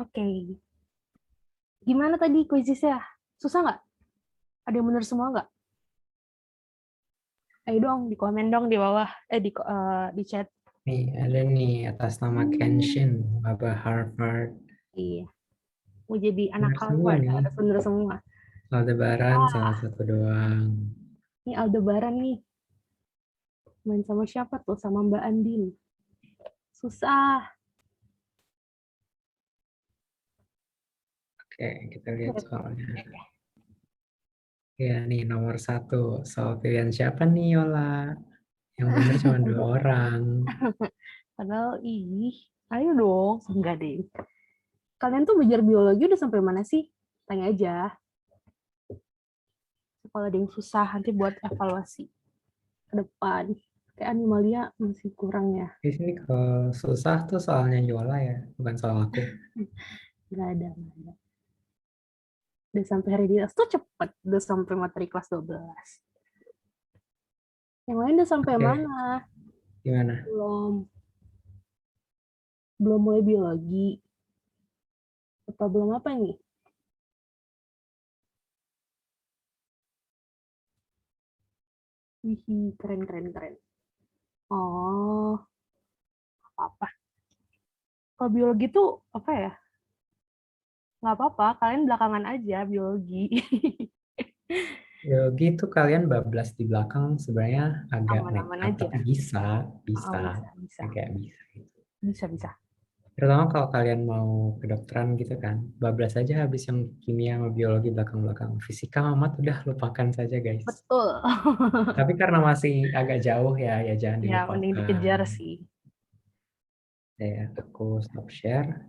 Oke. Gimana tadi kuisnya? Susah nggak? Ada yang bener semua nggak? Ayo dong, di komen dong di bawah. Di chat. Nih, ada nih atas nama Kenshin, maba Harvard. Iya. Mau jadi anak Benar semua Harvard, nih. harus bener semua. Aldebaran salah Ah, satu doang. ini Aldebaran nih. Main sama siapa tuh? Sama Mbak Andin. Susah. Oke, kita lihat Oke, soalnya. oke. Ya nih, nomor satu. Soal pilihan siapa nih, Yola? Yang benar cuma dua orang. Padahal, ih. Ayo dong. Enggak deh. Kalian tuh belajar biologi udah sampai mana sih? Tanya aja. Kalau ada yang susah, nanti buat evaluasi ke depan. Kayak animalia masih kurang ya. Di sini kalau susah tuh soalnya Yola ya, bukan soal aku. Nggak ada, nggak ada. Udah sampai hari di tuh cepet. Udah sampai materi kelas 12. Yang lain udah sampai Oke, mana? gimana? Belum. Belum mulai biologi. Apa belum apa nih? Wih, keren, keren, keren. Oh, apa? Kalau biologi tuh, apa ya? Nggak apa-apa, kalian belakangan aja biologi. Biologi itu kalian bablas di belakang sebenarnya agak Aman-aman nekat, aja. tapi bisa, Ah, bisa, bisa, bisa. agak bisa. Bisa, bisa. Terutama kalau kalian mau kedokteran gitu kan, bablas aja habis yang kimia sama biologi belakang-belakang. Fisika, mamat udah lupakan saja guys. Betul. Tapi karena masih agak jauh ya, ya jangan Ya, mending dilupakan. dikejar sih. Ya, aku stop share.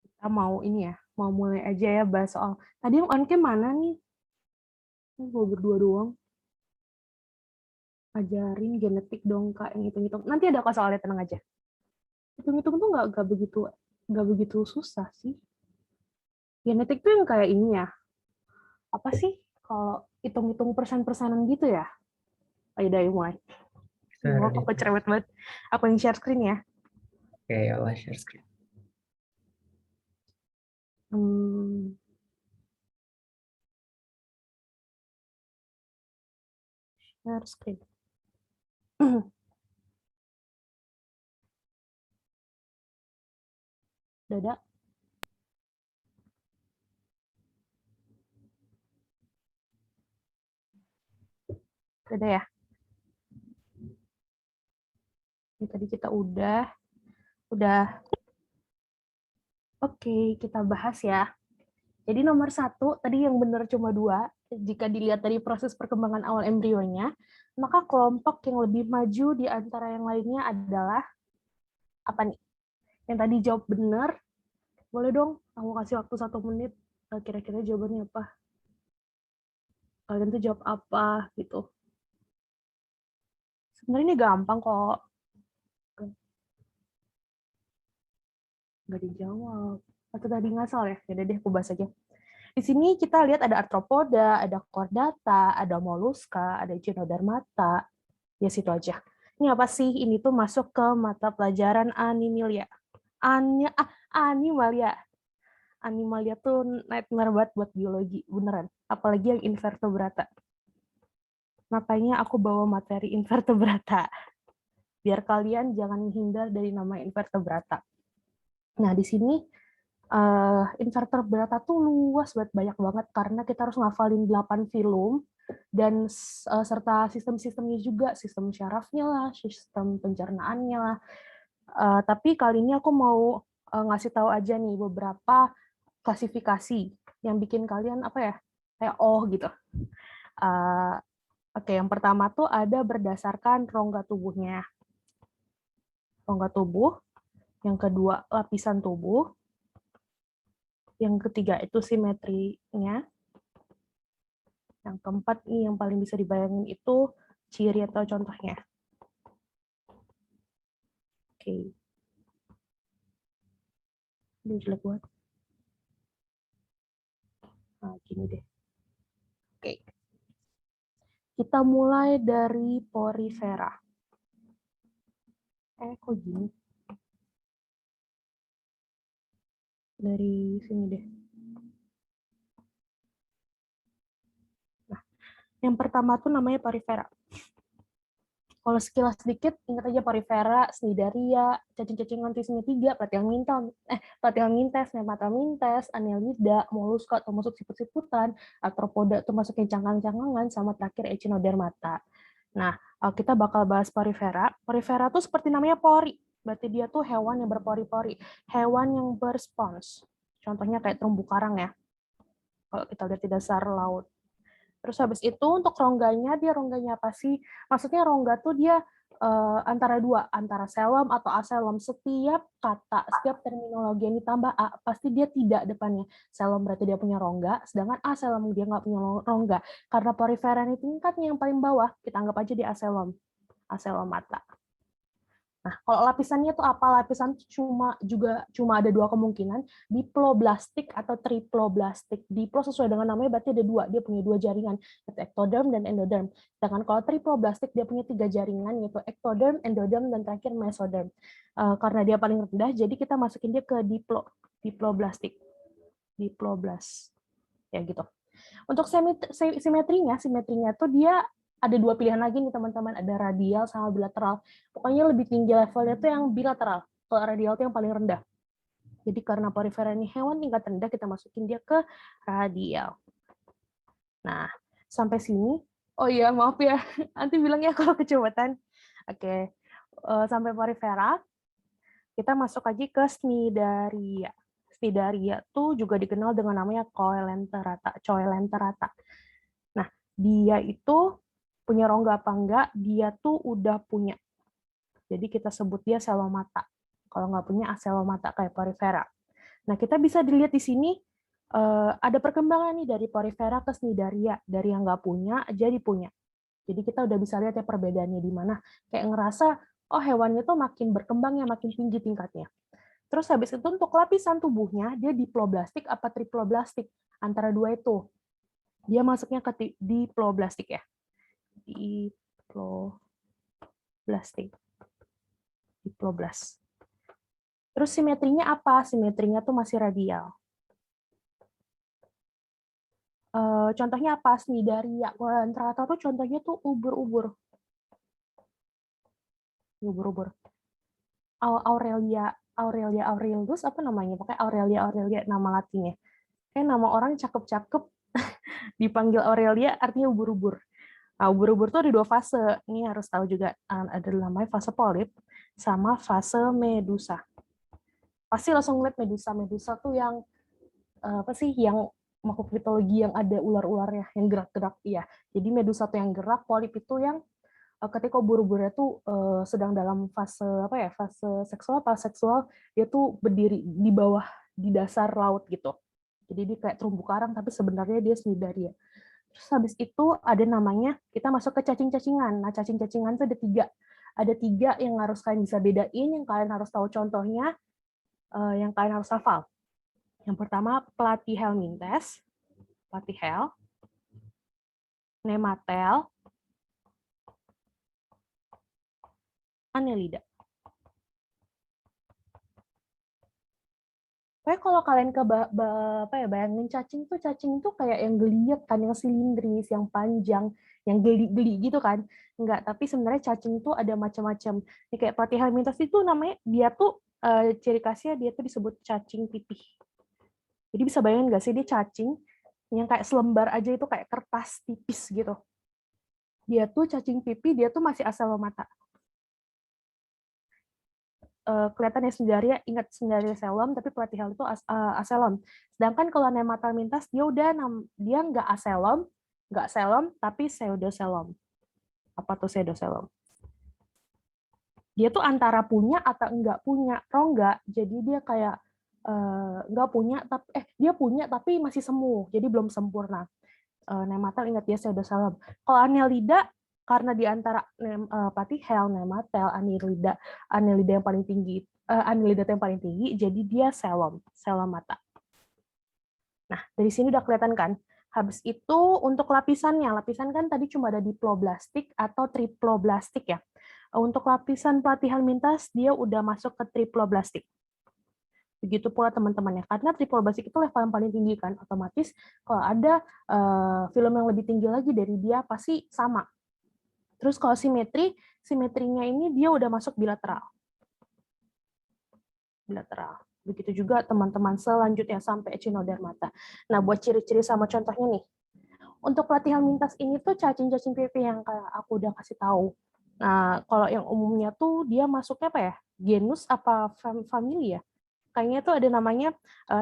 Kita mau ini ya, mau mulai aja ya bahas soal. Tadi yang on cam mana nih? Ini gue berdua doang. Ajarin genetik dong kak, yang hitung-hitung. Nanti ada kok soalnya, tenang aja. Hitung-hitung tuh nggak begitu susah sih. Genetik tuh yang kayak ini ya. Apa sih? Kalau hitung-hitung persen-persenan gitu ya. Ayo dari mulai. Bisa Mau aku Radit. cerewet banget. Aku yang share screen ya. Oke, Allah share screen. Hmm, share screen. Dada. Dada ya. Ini tadi kita udah. Oke, kita bahas ya. Jadi nomor satu, tadi yang benar cuma dua. Jika dilihat dari proses perkembangan awal embrionya, maka kelompok yang lebih maju di antara yang lainnya adalah apa nih? Yang tadi jawab benar, boleh dong aku kasih waktu 1 menit. Kira-kira jawabannya apa? Kalian tuh jawab apa gitu. Sebenarnya ini gampang kok. Nggak dijawab. Atau tadi ngasal ya? Ya udah deh, aku bahas aja. Di sini kita lihat ada arthropoda, ada chordata, ada moluska, ada echinodermata. Ya situ aja. Ini apa sih? Ini tuh masuk ke mata pelajaran animalia. Animalia. Animalia tuh nightmare banget buat biologi, beneran. Apalagi yang invertebrata. Makanya aku bawa materi invertebrata. Biar kalian jangan menghindar dari nama invertebrata. Nah, di sini invertebrata tuh luas banget, banyak banget karena kita harus ngafalin 8 filum dan serta sistem-sistemnya juga, sistem syarafnya lah, sistem pencernaannya lah. Tapi kali ini aku mau ngasih tahu aja nih beberapa klasifikasi yang bikin kalian apa ya, kayak oh gitu. Uh, Oke, yang pertama tuh ada berdasarkan rongga tubuhnya. Rongga tubuh, yang kedua lapisan tubuh, yang ketiga itu simetrinya, yang keempat nih yang paling bisa dibayangin itu ciri atau contohnya. Oke, ini jelek banget. Nah, gini deh. Oke, kita mulai dari porifera. Kok gini? dari sini deh. Nah, yang pertama tuh namanya porifera. Kalau sekilas sedikit, ingat aja porifera, cnidaria, cacing-cacingan trisomia 3, platyhelminthes, nematomintes, annelida, moluska atau masuk siput-siputan, arthropoda itu masuknya cangkang-cangkangan, sama terakhir echinodermata. Nah, kita bakal bahas porifera. Porifera itu seperti namanya pori. Berarti dia tuh hewan yang berpori-pori, hewan yang berspons. Contohnya kayak terumbu karang ya. Kalau kita lihat di dasar laut. Terus habis itu untuk rongganya, dia rongganya apa sih? Maksudnya rongga tuh dia antara dua, antara selom atau aselom. Setiap kata, setiap terminologi yang ditambah A, pasti dia tidak depannya. Selom berarti dia punya rongga, sedangkan aselom dia nggak punya rongga. Karena porifera ini tingkatnya yang paling bawah, kita anggap aja di aselom. Aselomata. Nah, kalau lapisannya itu apa? Lapisan cuma ada dua kemungkinan, diploblastik atau triploblastik. Diplo sesuai dengan namanya berarti ada dua, dia punya dua jaringan, yaitu ektoderm dan endoderm. Sedangkan kalau triploblastik dia punya tiga jaringan, yaitu ektoderm, endoderm, dan terakhir mesoderm. Karena dia paling rendah, jadi kita masukin dia ke diploblastik. Diploblas. Ya gitu. Untuk simetrinya tuh dia ada dua pilihan lagi nih teman-teman, ada radial sama bilateral. Pokoknya lebih tinggi levelnya tuh yang bilateral. Kalau radial tuh yang paling rendah. Jadi karena porifera ini hewan tingkat rendah, kita masukin dia ke radial. Nah, sampai sini. Oh iya, maaf ya. Nanti bilang ya kalau kecepatan. Oke. Sampai porifera, kita masuk aja ke cnidaria. Cnidaria tuh juga dikenal dengan namanya Coelenterata. Nah, dia itu punya rongga apa enggak, dia tuh udah punya. Jadi kita sebut dia selomata. Kalau nggak punya aselomata kayak porifera. Nah, kita bisa dilihat di sini ada perkembangan nih dari porifera ke cnidaria. Dari yang nggak punya jadi punya. Jadi kita udah bisa lihat ya perbedaannya di mana. Kayak ngerasa, oh hewannya tuh makin berkembang ya, makin tinggi tingkatnya. Terus habis itu untuk lapisan tubuhnya, dia diploblastik apa triploblastik? Antara dua itu. Dia masuknya ke diploblastik ya. Diploblastik. Terus simetrinya apa? Simetrinya tuh masih radial. Contohnya apa? Cnidaria. Coelenterata tuh contohnya tuh ubur-ubur. Ubur-ubur. Aurelia Aurelius apa namanya? Pokoknya Aurelia nama latinnya. Kayak nama orang cakep-cakep dipanggil Aurelia artinya ubur-ubur. Nah, ubur-ubur tuh ada dua fase. Ini harus tahu juga, ada namanya fase polip sama fase medusa. Pasti langsung ngeliat medusa. Medusa tuh yang apa sih? Yang makhluk mitologi yang ada ular-ularnya, yang gerak-gerak. Iya. Jadi medusa tuh yang gerak, polip itu yang ketika ubur-uburnya tuh sedang dalam fase apa ya? Fase seksual, dia tuh berdiri di bawah di dasar laut gitu. Jadi dia kayak terumbu karang tapi sebenarnya dia cnidaria. Terus habis itu ada namanya, kita masuk ke cacing-cacingan. Nah, cacing-cacingan itu ada tiga. Ada tiga yang harus kalian bisa bedain, yang kalian harus tahu contohnya, yang kalian harus hafal. Yang pertama, platyhelminthes, platyhel, nematel, annelida. Pokoknya kalau kalian bayangin cacing tuh kayak yang geliat kan, yang silindris, yang panjang, yang geli-geli gitu kan. Enggak, tapi sebenarnya cacing tuh ada macam-macam. Ini kayak platyhelminthes itu namanya, dia tuh ciri khasnya dia tuh disebut cacing pipih. Jadi bisa bayangin nggak sih dia cacing yang kayak selembar aja itu kayak kertas tipis gitu. Dia tuh cacing pipih, dia tuh masih aselomata. Kelihatan ya Cnidaria, ingat Cnidaria selom, tapi platyhel itu aselom. Sedangkan kalau nematomintas dia nggak aselom, nggak selom, tapi pseudoselom. Apa tuh pseudoselom? Dia tuh antara punya atau enggak punya rongga, jadi dia kayak nggak punya, tapi dia punya tapi masih semu, jadi belum sempurna. Nematel ingat dia pseudoselom. Kalau annelida karena di antara platyhel, nematel, annelida yang paling tinggi, annelida yang paling tinggi, jadi dia selomata. Nah, dari sini udah kelihatan kan? Habis itu untuk lapisan kan tadi cuma ada diploblastik atau triploblastik ya. Untuk lapisan platyhelminthes dia udah masuk ke triploblastik. Begitu pula teman-temannya. Karena triploblastik itu level yang paling tinggi kan, otomatis kalau ada film yang lebih tinggi lagi dari dia pasti sama. Terus kalau simetrinya ini dia udah masuk bilateral. Begitu juga teman-teman selanjutnya sampai echinodermata. Nah, buat ciri-ciri sama contohnya nih. Untuk pelatihan lintas ini tuh cacing-cacing pipih yang kayak aku udah kasih tahu. Nah, kalau yang umumnya tuh dia masuknya apa ya? Genus apa famili ya? Kayaknya tuh ada namanya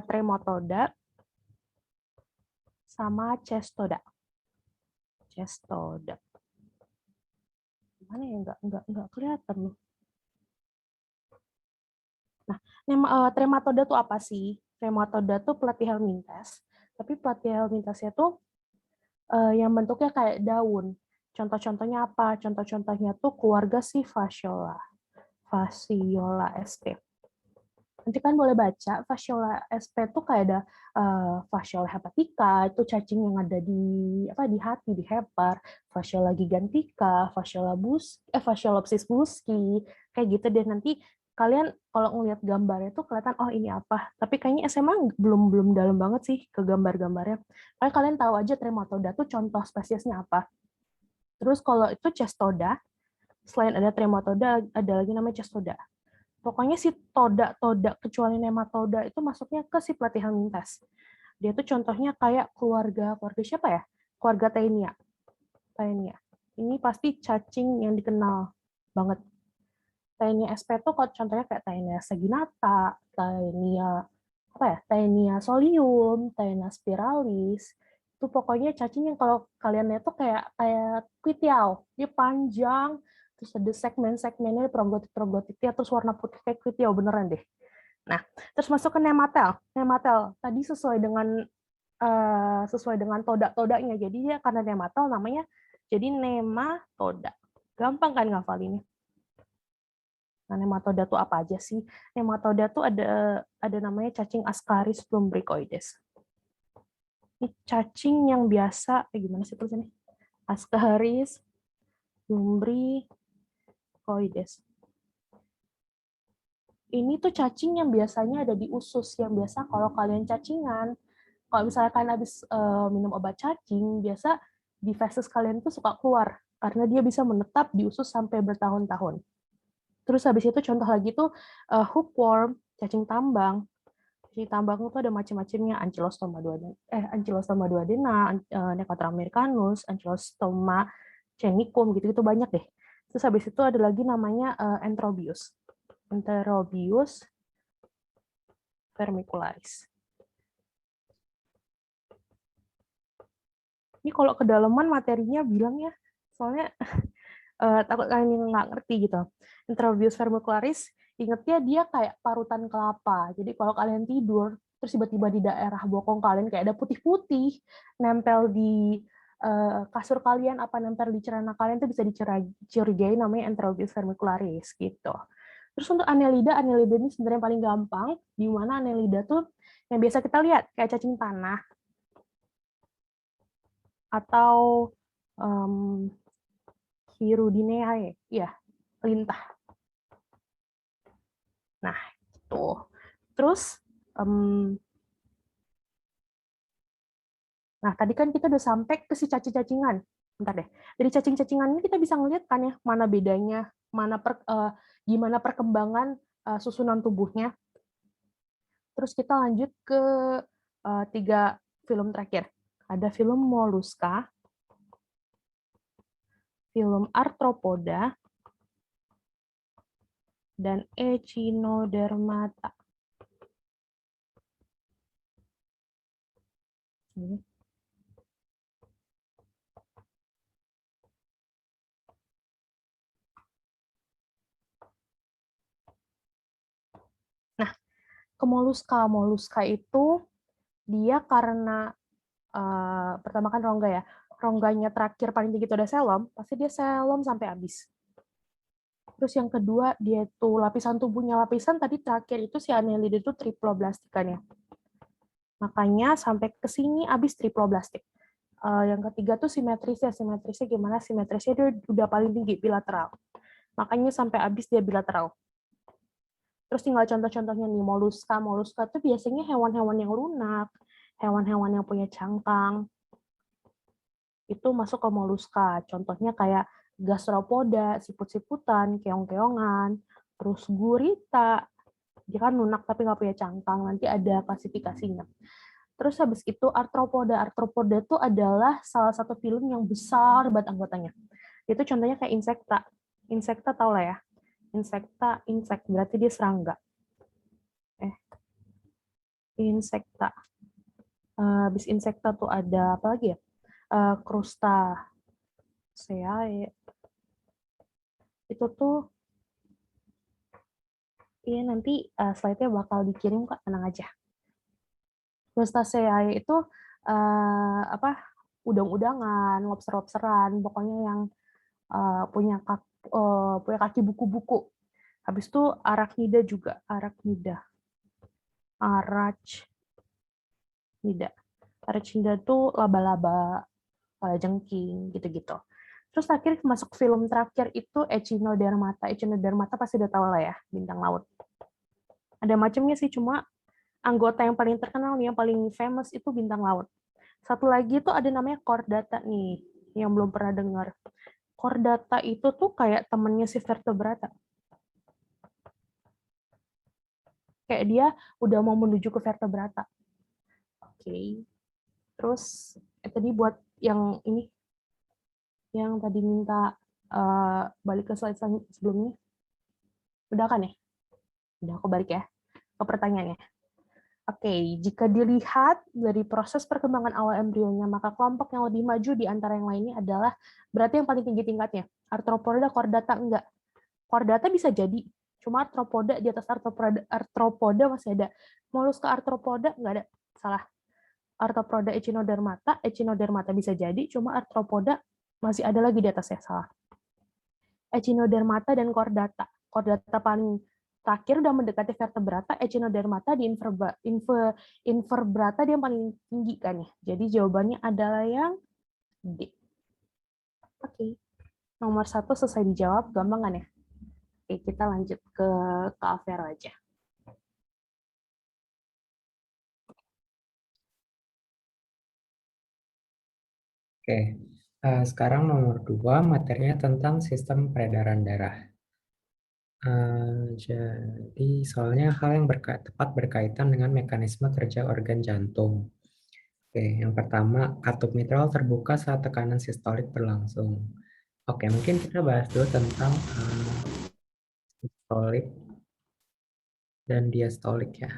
Trematoda sama Cestoda. Mana ya? Nggak kelihatan nih. Nah, Trematoda tuh apa sih? Trematoda tuh Platyhelminthes. Tapi Platyhelminthesnya tuh yang bentuknya kayak daun. Contoh-contohnya apa? Contoh-contohnya tuh keluarga si Fasciola sp. Nanti kan boleh baca, Fasciola sp tuh kayak ada Fasciola hepatica, itu cacing yang ada di hati, di hepar, Fasciola gigantica, Fasciolopsis buski, kayak gitu deh. Nanti kalian kalau ngelihat gambarnya tuh kelihatan oh ini apa. Tapi kayaknya SMA belum dalam banget sih ke gambar-gambarnya. Kayak kalian tahu aja Trematoda tuh contoh spesiesnya apa. Terus kalau itu Cestoda, selain ada Trematoda ada lagi namanya Cestoda. Pokoknya si toda kecuali nematoda itu masuknya ke si Platyhelminthes. Dia tuh contohnya kayak keluarga siapa ya? Keluarga Taenia. Ini pasti cacing yang dikenal banget. Taenia sp itu contohnya kayak Taenia saginata, Taenia solium, Taenia spiralis. Itu pokoknya cacing yang kalau kalian lihat tuh kayak kuitiau. Dia panjang, terus ada segmen-segmennya, progotit-progotitnya, terus warna putih kayak kuitiau, beneran deh. Nah, terus masuk ke nematel. Nematel tadi sesuai dengan toda-todanya. Jadi dia karena nematel namanya jadi nematoda. Gampang kan ngafalinnya? Nah, nematoda tuh apa aja sih? Nematoda tuh ada namanya cacing Ascaris lumbricoides. Ini cacing yang biasa, gimana sih tulisannya? Ascaris lumbricoides. Ini tuh cacing yang biasanya ada di usus, yang biasa kalau kalian cacingan, kalau misalnya kalian habis minum obat cacing, biasa di feses kalian tuh suka keluar, karena dia bisa menetap di usus sampai bertahun-tahun. Terus habis itu contoh lagi tuh hookworm, cacing tambang. Cacing tambang itu ada macam-macamnya, Ankylostoma duodena, Necotra americanus, Ankylostoma cenicum, gitu-gitu banyak deh. Terus habis itu ada lagi namanya Enterobius vermicularis. Ini kalau kedalaman materinya bilang ya, soalnya takut kalian nggak ngerti gitu. Enterobius vermicularis, ingetnya dia kayak parutan kelapa. Jadi kalau kalian tidur, terus tiba-tiba di daerah bokong kalian kayak ada putih-putih, nempel di kasur kalian, apa nempel di celana kalian, itu bisa dicurigai namanya Enterobius vermicularis gitu. Terus untuk Annelida ini sebenarnya paling gampang, di mana Annelida tuh yang biasa kita lihat, kayak cacing tanah, atau Hirudinea, ya, lintah. Nah, itu. Terus, nah tadi kan kita udah sampai ke si cacing-cacingan. Bentar deh. Dari cacing-cacingan ini kita bisa ngeliat kan ya, mana bedanya, gimana perkembangan susunan tubuhnya. Terus kita lanjut ke 3 film terakhir. Ada film Mollusca, film Arthropoda, dan Echinodermata. Nah, ke Mollusca itu dia karena pertama kan rongga ya, rongganya terakhir paling tinggi itu ada selom, pasti dia selom sampai habis. Terus yang kedua, dia tuh lapisan tubuhnya tadi terakhir itu si Annelida itu triploblastikanya. Makanya sampai ke sini habis triploblastik. Yang ketiga tuh simetrisnya gimana? Simetrisnya dia udah paling tinggi bilateral. Makanya sampai habis dia bilateral. Terus tinggal contoh-contohnya nih, moluska. Moluska itu biasanya hewan-hewan yang lunak, hewan-hewan yang punya cangkang, itu masuk ke moluska. Contohnya kayak gastropoda, siput-siputan, keong-keongan, terus gurita, dia kan lunak tapi nggak punya cangkang, nanti ada klasifikasinya. Terus habis itu arthropoda. Arthropoda itu adalah salah satu film yang besar banget anggotanya. Itu contohnya kayak insekta. Insekta tau lah ya. Insekta, insek, berarti dia serangga. Insekta. Habis insekta tuh ada apa lagi ya? Crustaceae. Itu tuh, iya nanti slide-nya bakal dikirim kok, tenang aja. Crustaceae itu apa? Udang-udangan, lobster-lobsteran, pokoknya yang punya kaki buku-buku. Habis itu arachnida juga, arachnida. Arachnida itu laba-laba, kalajengking, gitu-gitu. Terus akhirnya masuk film terakhir itu Echinodermata. Echinodermata pasti udah tahu lah ya, bintang laut. Ada macamnya sih, cuma anggota yang paling terkenal nih, yang paling famous itu bintang laut. Satu lagi tuh ada namanya chordata nih, yang belum pernah dengar. Chordata itu tuh kayak temennya si vertebrata. Kayak dia udah mau menuju ke vertebrata. Oke. Terus tadi buat yang ini, yang tadi minta balik ke slide sebelumnya. Udah kan ya? Udah, aku balik ya ke pertanyaannya. Oke, jika dilihat dari proses perkembangan awal embrionya, maka kelompok yang lebih maju di antara yang lainnya adalah berarti yang paling tinggi tingkatnya. Arthropoda, chordata enggak. Chordata bisa jadi, cuma arthropoda di atas arthropoda masih ada. Moluska arthropoda enggak ada. Salah. Arthropoda echinodermata bisa jadi, cuma arthropoda masih ada lagi di atasnya. Salah. Echinodermata dan chordata. Chordata paling terakhir udah mendekati vertebrata, echinodermata di invertebrata dia yang paling tinggi kan ya. Jadi jawabannya adalah yang D. Oke. Nomor 1 selesai dijawab, gampang kan ya? Oke, kita lanjut ke Kak Vero aja. Oke, sekarang nomor 2 materinya tentang sistem peredaran darah. Jadi soalnya hal yang tepat berkaitan dengan mekanisme kerja organ jantung. Oke, yang pertama, katup mitral terbuka saat tekanan sistolik berlangsung. Oke, mungkin kita bahas dulu tentang sistolik dan diastolik ya.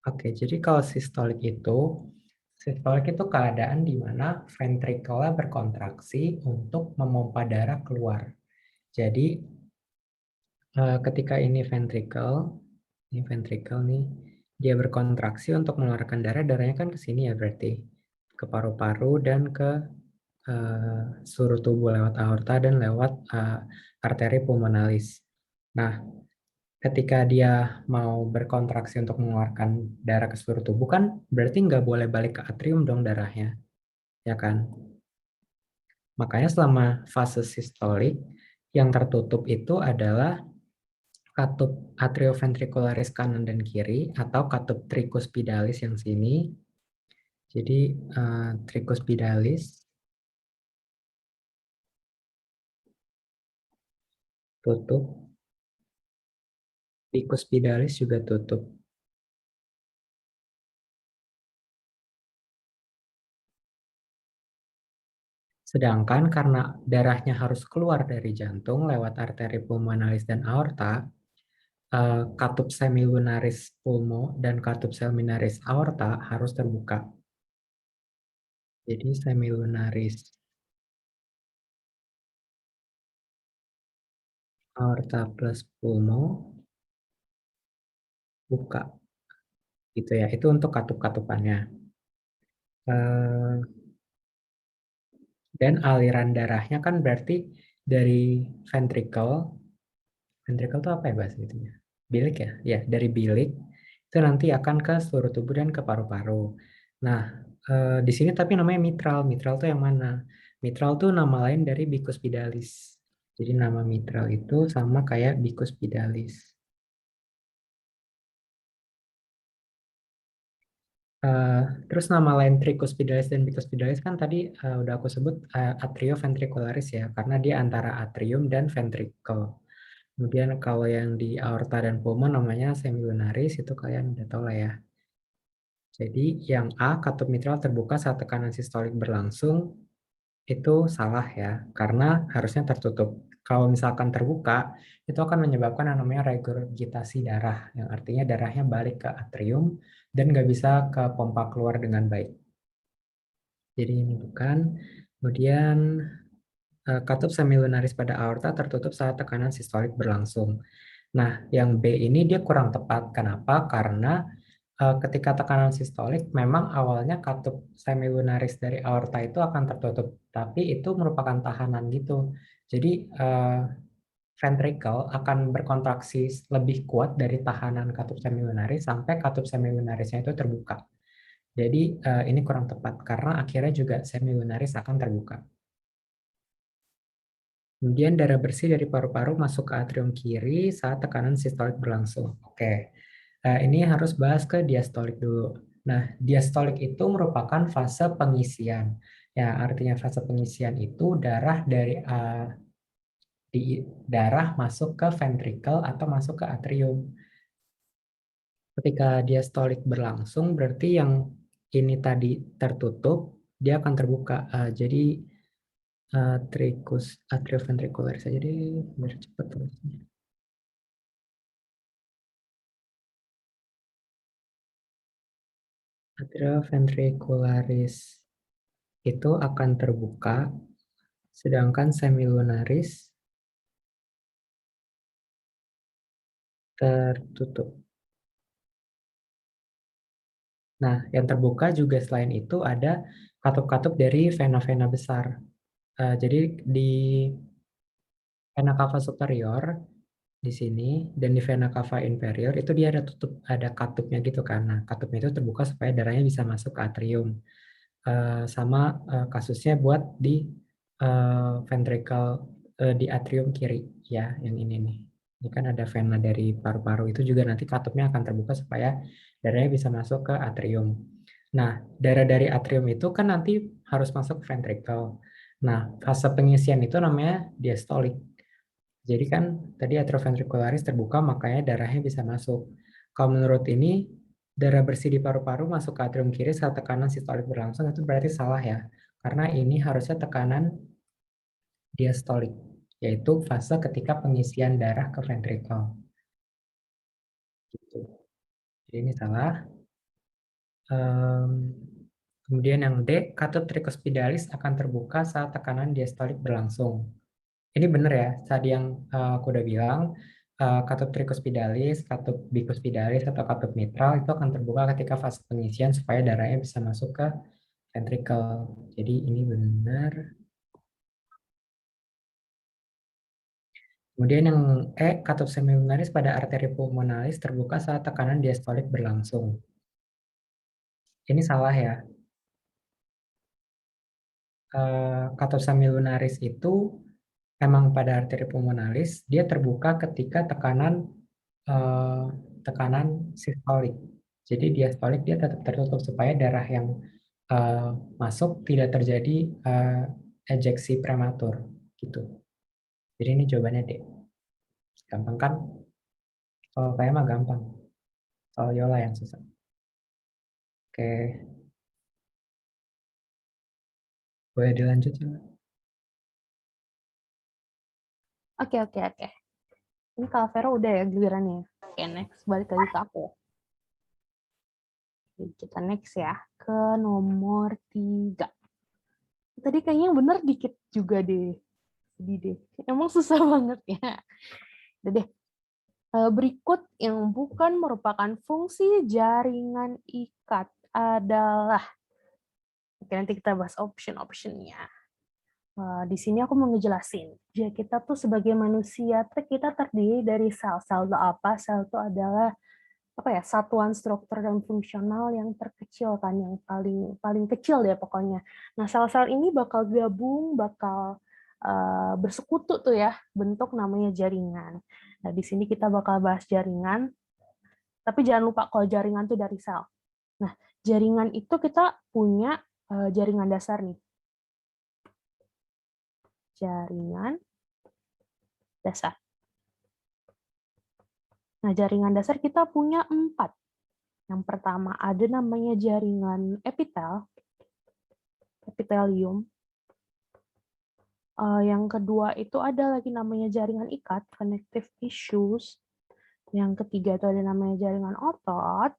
Oke, jadi kalau sistolik itu keadaan di mana ventrikelnya berkontraksi untuk memompa darah keluar. Jadi ketika ini ventrikel nih, dia berkontraksi untuk mengeluarkan darah, darahnya kan ke sini ya berarti ke paru-paru dan ke seluruh tubuh lewat aorta dan lewat arteri pulmonalis. Nah, ketika dia mau berkontraksi untuk mengeluarkan darah ke seluruh tubuh kan berarti nggak boleh balik ke atrium dong darahnya, ya kan? Makanya selama fase sistolik yang tertutup itu adalah katup atrioventricularis kanan dan kiri atau katup tricuspidalis yang sini. Jadi tricuspidalis tutup, tricuspidalis juga tutup. Sedangkan karena darahnya harus keluar dari jantung lewat arteri pulmonalis dan aorta, katup semilunaris pulmo dan katup seminaris aorta harus terbuka. Jadi semilunaris aorta plus pulmo buka. Gitu ya. Itu untuk katup-katupannya. Dan aliran darahnya kan berarti dari ventricle itu apa ya bahasa itunya? Bilik ya? Ya, dari bilik itu nanti akan ke seluruh tubuh dan ke paru-paru. Nah, di sini tapi namanya mitral. Mitral itu yang mana? Mitral itu nama lain dari bicuspidalis. Jadi nama mitral itu sama kayak bicuspidalis. Terus nama lain tricuspidalis dan bicuspidalis kan tadi udah aku sebut atrioventricularis ya, karena dia antara atrium dan ventricle. Kemudian kalau yang di aorta dan pulmon namanya semilunaris, itu kalian udah tahu lah ya. Jadi yang A, katup mitral terbuka saat tekanan sistolik berlangsung, itu salah ya, karena harusnya tertutup. Kalau misalkan terbuka, itu akan menyebabkan yang namanya regurgitasi darah, yang artinya darahnya balik ke atrium dan nggak bisa ke pompa keluar dengan baik. Jadi ini bukan. Kemudian katup semilunaris pada aorta tertutup saat tekanan sistolik berlangsung. Nah, yang B ini dia kurang tepat. Kenapa? Karena ketika tekanan sistolik, memang awalnya katup semilunaris dari aorta itu akan tertutup, tapi itu merupakan tahanan gitu. Jadi ventricle akan berkontraksi lebih kuat dari tahanan katup semilunaris sampai katup semilunarisnya itu terbuka. Jadi ini kurang tepat karena akhirnya juga semilunaris akan terbuka. Kemudian darah bersih dari paru-paru masuk ke atrium kiri saat tekanan sistolik berlangsung. Oke, ini harus bahas ke diastolik dulu. Nah, diastolik itu merupakan fase pengisian. Ya, artinya fase pengisian itu darah dari darah masuk ke ventricle atau masuk ke atrium. Ketika diastolik berlangsung, berarti yang ini tadi tertutup, dia akan terbuka. Jadi tricus atrioventricularis saja deh, biar cepat tulisnya. Atrioventricularis itu akan terbuka, sedangkan semilunaris tertutup. Nah, yang terbuka juga selain itu ada katup-katup dari vena-vena besar. Jadi di vena cava superior di sini dan di vena cava inferior itu dia ada ada katupnya gitu kan. Nah, katupnya itu terbuka supaya darahnya bisa masuk ke atrium. Sama kasusnya buat di ventricle di atrium kiri ya, yang ini nih. Ini kan ada vena dari paru-paru itu juga nanti katupnya akan terbuka supaya darahnya bisa masuk ke atrium. Nah, darah dari atrium itu kan nanti harus masuk ke ventricle. Nah, fase pengisian itu namanya diastolik. Jadi kan tadi atrioventricularis terbuka makanya darahnya bisa masuk. Kalau menurut ini darah bersih di paru-paru masuk ke atrium kiri saat tekanan sistolik berlangsung itu berarti salah ya. Karena ini harusnya tekanan diastolik, yaitu fase ketika pengisian darah ke ventricle. Gitu. Jadi ini salah. Kemudian yang D, katup tricuspidalis akan terbuka saat tekanan diastolik berlangsung. Ini benar ya, tadi yang aku udah bilang, katup tricuspidalis, katup bicuspidalis, atau katup mitral itu akan terbuka ketika fase pengisian supaya darahnya bisa masuk ke ventricle. Jadi ini benar. Kemudian yang E, katup semilunaris pada arteri pulmonalis terbuka saat tekanan diastolik berlangsung. Ini salah ya. Katup semilunaris itu emang pada arteri pulmonalis, dia terbuka ketika eh, tekanan sistolik. Jadi diastolik dia tetap tertutup supaya darah yang eh, masuk tidak terjadi ejeksi prematur gitu. Jadi ini jawabannya D. Gampang kan? Kalau saya mah gampang. Soal Yola yang susah. Oke, boleh dilanjut ya? Oke, oke, oke. Ini kalau Vero udah ya gilirannya. Oke, next. Balik lagi ke aku. Oke, kita next ya. Ke nomor 3. Tadi kayaknya bener dikit juga deh. Sedih deh. Emang susah banget ya. Udah deh. Berikut yang bukan merupakan fungsi jaringan ikat adalah. Oke, nanti kita bahas option-optionnya. Di sini aku mau ngejelasin. Jadi kita tuh sebagai manusia, kita terdiri dari sel. Sel itu apa? Sel itu adalah apa ya, satuan struktur dan fungsional yang terkecil kan, yang paling paling kecil ya pokoknya. Nah, sel-sel ini bakal gabung, bakal bersekutu tuh ya, bentuk namanya jaringan. Nah, di sini kita bakal bahas jaringan, tapi jangan lupa kalau jaringan tuh dari sel. Nah, jaringan itu kita punya jaringan dasar nih. Jaringan dasar. Nah, jaringan dasar kita punya 4. Yang pertama ada namanya jaringan epitelium. Yang kedua itu ada lagi namanya jaringan ikat, connective tissues. Yang ketiga itu ada namanya jaringan otot.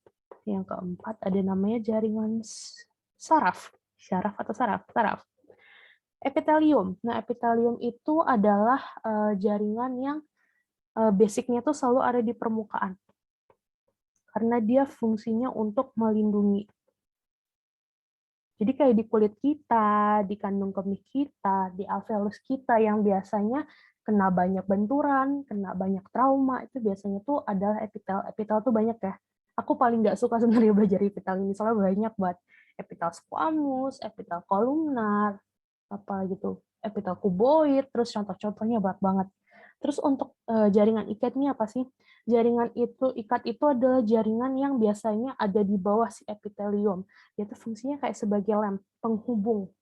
Yang keempat ada namanya jaringan saraf. Syaraf atau saraf? Saraf. Epitelium. Nah, epitelium itu adalah jaringan yang basicnya tuh selalu ada di permukaan. Karena dia fungsinya untuk melindungi. Jadi kayak di kulit kita, di kandung kemih kita, di alveolus kita yang biasanya kena banyak benturan, kena banyak trauma, itu biasanya tuh adalah epitel. Epitel tuh banyak ya. Aku paling nggak suka sebenarnya belajar epitel ini, soalnya banyak banget. Epitel squamous, epitel columnar, apa gitu, epitel kuboid, terus contoh-contohnya banyak banget. Terus untuk jaringan ikat ini apa sih? Jaringan ikat itu adalah jaringan yang biasanya ada di bawah si epitelium. Dia tuh fungsinya kayak sebagai lem, penghubung.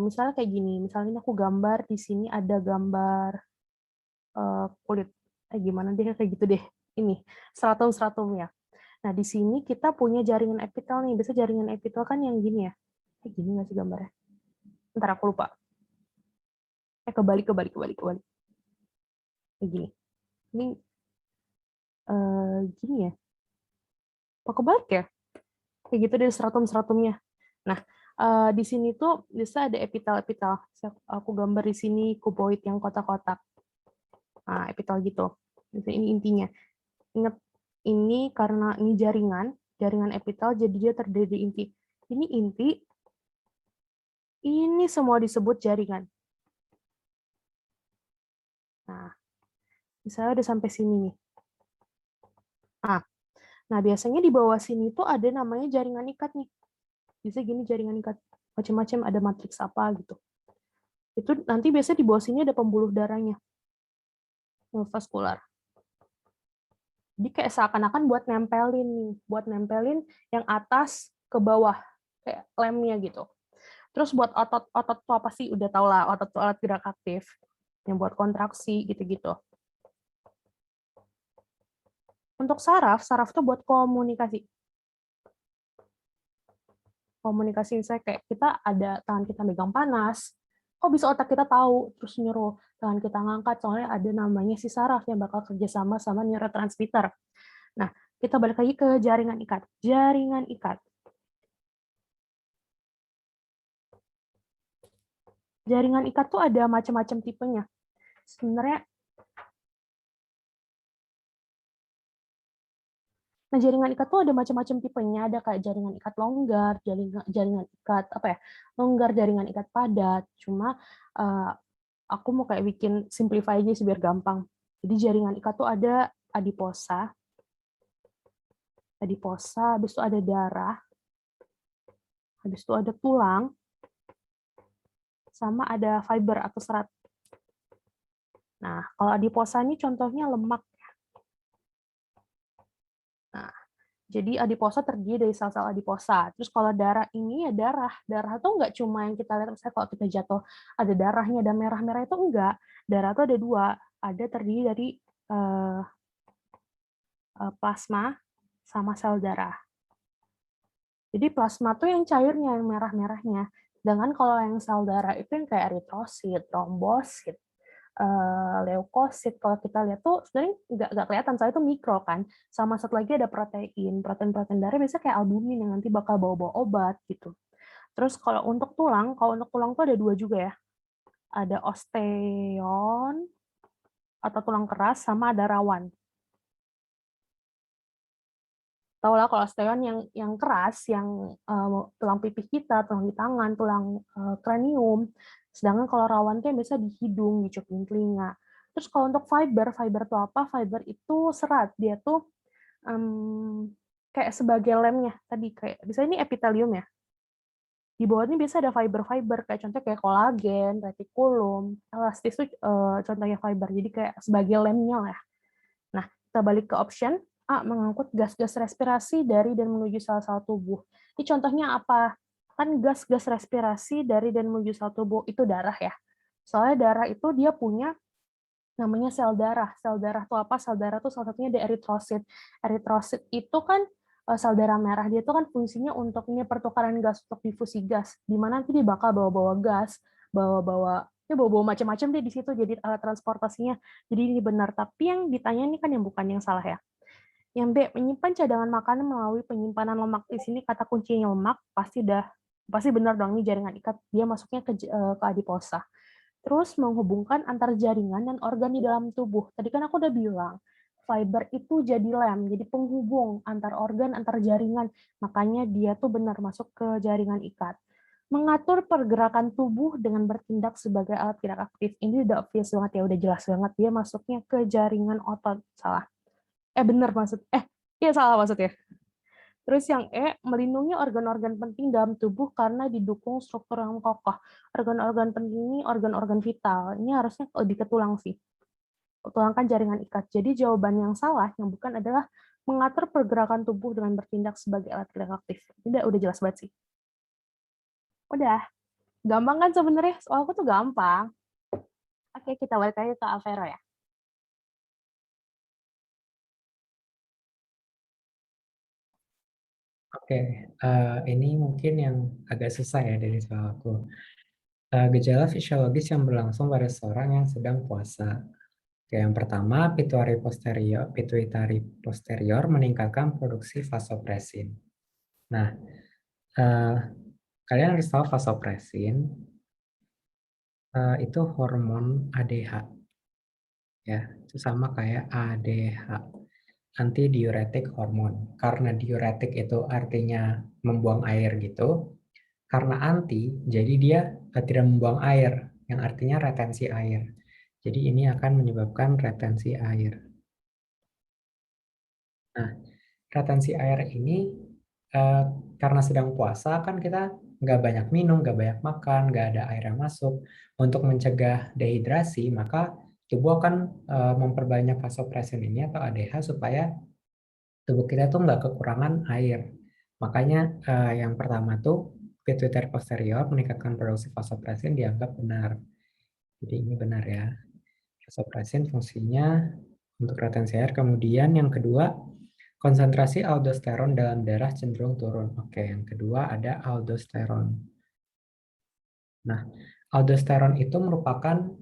Misalnya kayak gini, misalnya aku gambar di sini ada gambar kulit. Gimana deh kayak gitu deh. Ini stratum-stratumnya. Nah, di sini kita punya jaringan epitel nih. Biasa jaringan epitel kan yang gini ya. Kayak gini nggak sih gambarnya? Ntar aku lupa. Kebalik. Kayak gini. Ini gini ya. Kok kebalik ya? Kayak gitu deh stratum-stratumnya. Nah, di sini tuh bisa ada epitel-epitel. Aku gambar di sini kuboid yang kotak-kotak. Nah, epitel gitu. Ini intinya. Ingat, ini karena ini jaringan epitel, jadi dia terdiri dari inti. Ini inti, ini semua disebut jaringan. Nah, misalnya udah sampai sini nih. Nah, biasanya di bawah sini tuh ada namanya jaringan ikat nih. Bisa gini jaringan ikat. Macam-macam, ada matriks apa gitu. Itu nanti biasanya di bawah sini ada pembuluh darahnya. Vaskular. Jadi kayak seakan-akan buat nempelin yang atas ke bawah, kayak lemnya gitu. Terus buat otot tuh apa sih? Udah tau lah, otot tuh alat gerak aktif. Yang buat kontraksi gitu-gitu. Untuk saraf tuh buat komunikasi. Komunikasi misalnya kayak kita ada tangan kita megang panas, kok bisa otak kita tahu terus nyuruh tangan kita ngangkat, soalnya ada namanya si saraf yang bakal kerjasama sama neurotransmitter. Nah, kita balik lagi ke jaringan ikat. Jaringan ikat. Jaringan ikat tuh ada macam-macam tipenya. Sebenarnya, nah jaringan ikat tuh ada macam-macam tipenya. Ada kayak jaringan ikat longgar, jaringan ikat apa ya? Longgar, jaringan ikat padat. Cuma aku mau kayak bikin simplify aja sih biar gampang. Jadi jaringan ikat tuh ada adiposa, habis itu ada darah, habis itu ada tulang, sama ada fiber atau serat. Nah, kalau adiposa ini contohnya lemak. Nah, jadi adiposa terdiri dari sel-sel adiposa. Terus kalau darah ini ya darah. Darah tuh nggak cuma yang kita lihat, misalnya kalau kita jatuh ada darahnya, ada merah-merah itu enggak. Darah tuh ada dua. Ada terdiri dari plasma sama sel darah. Jadi plasma tuh yang cairnya, yang merah-merahnya. Sedangkan kalau yang sel darah itu yang kayak eritrosit, trombosit, leukosit, kalau kita lihat tuh sebenarnya nggak kelihatan, soalnya itu mikro kan. Sama satu lagi ada protein. Protein darah biasanya kayak albumin yang nanti bakal bawa-bawa obat gitu. Terus kalau untuk tulang tuh ada dua juga ya. Ada osteon atau tulang keras, sama ada rawan. Tahu lah kalau osteon yang keras, yang tulang pipih kita, tulang di tangan, tulang kranium. Sedangkan kalau rawan itu yang biasa di hidung, di cuping telinga. Terus kalau untuk fiber itu apa? Fiber itu serat. Dia tuh kayak sebagai lemnya tadi, kayak misalnya ini epitelium ya. Di bawah ini biasa ada fiber-fiber, kayak contoh kayak kolagen, retikulum, elastis itu contohnya fiber, jadi kayak sebagai lemnya lah. Nah, kita balik ke option A, mengangkut gas-gas respirasi dari dan menuju sel-sel tubuh. Ini contohnya apa? Kan gas-gas respirasi dari dan menuju sel tubuh itu darah ya. Soalnya darah itu dia punya namanya sel darah. Sel darah itu apa? Sel darah itu salah satunya ada eritrosit. Eritrosit itu kan sel darah merah. Dia itu kan fungsinya untuk ini pertukaran gas, untuk difusi gas. Di mana nanti dia bakal bawa-bawa gas, bawa-bawa ya bawa-bawa macam-macam deh di situ jadi alat transportasinya. Jadi ini benar. Tapi yang ditanya ini kan yang bukan yang salah ya. Yang B, menyimpan cadangan makanan melalui penyimpanan lemak. Di sini kata kuncinya lemak, pasti benar dong ini jaringan ikat. Dia masuknya ke adiposa. Terus menghubungkan antar jaringan dan organ di dalam tubuh. Tadi kan aku udah bilang, fiber itu jadi lem, jadi penghubung antar organ, antar jaringan. Makanya dia tuh benar masuk ke jaringan ikat. Mengatur pergerakan tubuh dengan bertindak sebagai alat gerak aktif. Ini udah obvious banget ya, udah jelas banget. Dia masuknya ke jaringan otot. Salah. Iya salah maksudnya. Terus yang E, melindungi organ-organ penting dalam tubuh karena didukung struktur yang kokoh. Organ-organ penting ini organ-organ vital. Ini harusnya lebih ke tulang sih. Tulang kan jaringan ikat. Jadi jawaban yang salah, yang bukan adalah mengatur pergerakan tubuh dengan bertindak sebagai alat gerak aktif. Ini udah jelas banget sih. Udah. Gampang kan sebenarnya? Soalku tuh gampang. Oke, kita balik lagi ke Alvero ya. Oke, ini mungkin yang agak susah ya dari soal aku. Gejala fisiologis yang berlangsung pada seseorang yang sedang puasa. Oke, yang pertama, pituitari posterior meningkatkan produksi vasopresin. Nah, eh, kalian harus tahu vasopresin itu hormon ADH, ya, itu sama kayak ADH, anti diuretik hormon. Karena diuretik itu artinya membuang air gitu. Karena anti, jadi dia tidak membuang air, yang artinya retensi air. Jadi ini akan menyebabkan retensi air. Nah, retensi air ini eh, karena sedang puasa kan kita nggak banyak minum, nggak banyak makan, nggak ada air yang masuk. Untuk mencegah dehidrasi, maka tubuh akan memperbanyak vasopresin ini atau ADH supaya tubuh kita tuh nggak kekurangan air. Makanya yang pertama tuh pituitary posterior meningkatkan produksi vasopresin dianggap benar. Jadi ini benar ya. Vasopresin fungsinya untuk retensi air. Kemudian yang kedua, konsentrasi aldosteron dalam darah cenderung turun. Oke, yang kedua ada aldosteron. Nah, aldosteron itu merupakan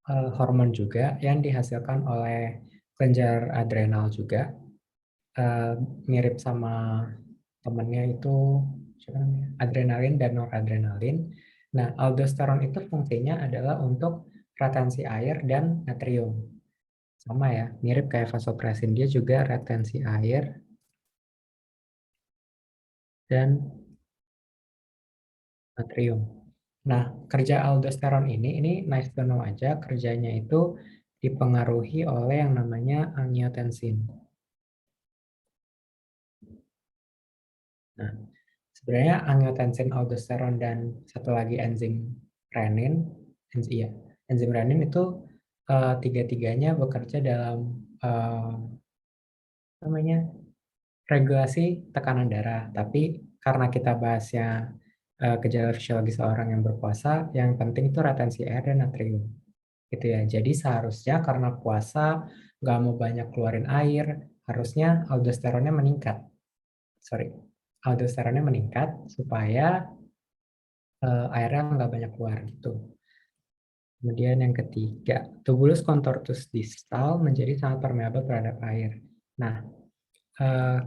hormon juga yang dihasilkan oleh kelenjar adrenal juga. Eh, Mirip sama temennya itu siapa namanya? Adrenalin dan noradrenalin. Nah, aldosteron itu fungsinya adalah untuk retensi air dan natrium. Sama ya, mirip kayak vasopresin, dia juga retensi air dan natrium. Nah, kerja aldosteron ini nice to know aja, kerjanya itu dipengaruhi oleh yang namanya angiotensin. Nah, sebenarnya angiotensin, aldosteron, dan satu lagi enzim renin, iya, enzim renin itu tiga-tiganya bekerja dalam eh, namanya regulasi tekanan darah. Tapi karena kita bahasnya gejala fisiologi seorang yang berpuasa, yang penting itu retensi air dan natrium. Gitu ya. Jadi seharusnya karena puasa nggak mau banyak keluarin air, harusnya aldosteronnya meningkat. Sorry, aldosteronnya meningkat supaya airnya nggak banyak keluar gitu. Kemudian yang ketiga, tubulus contortus distal menjadi sangat permeabel terhadap air. Nah, eh,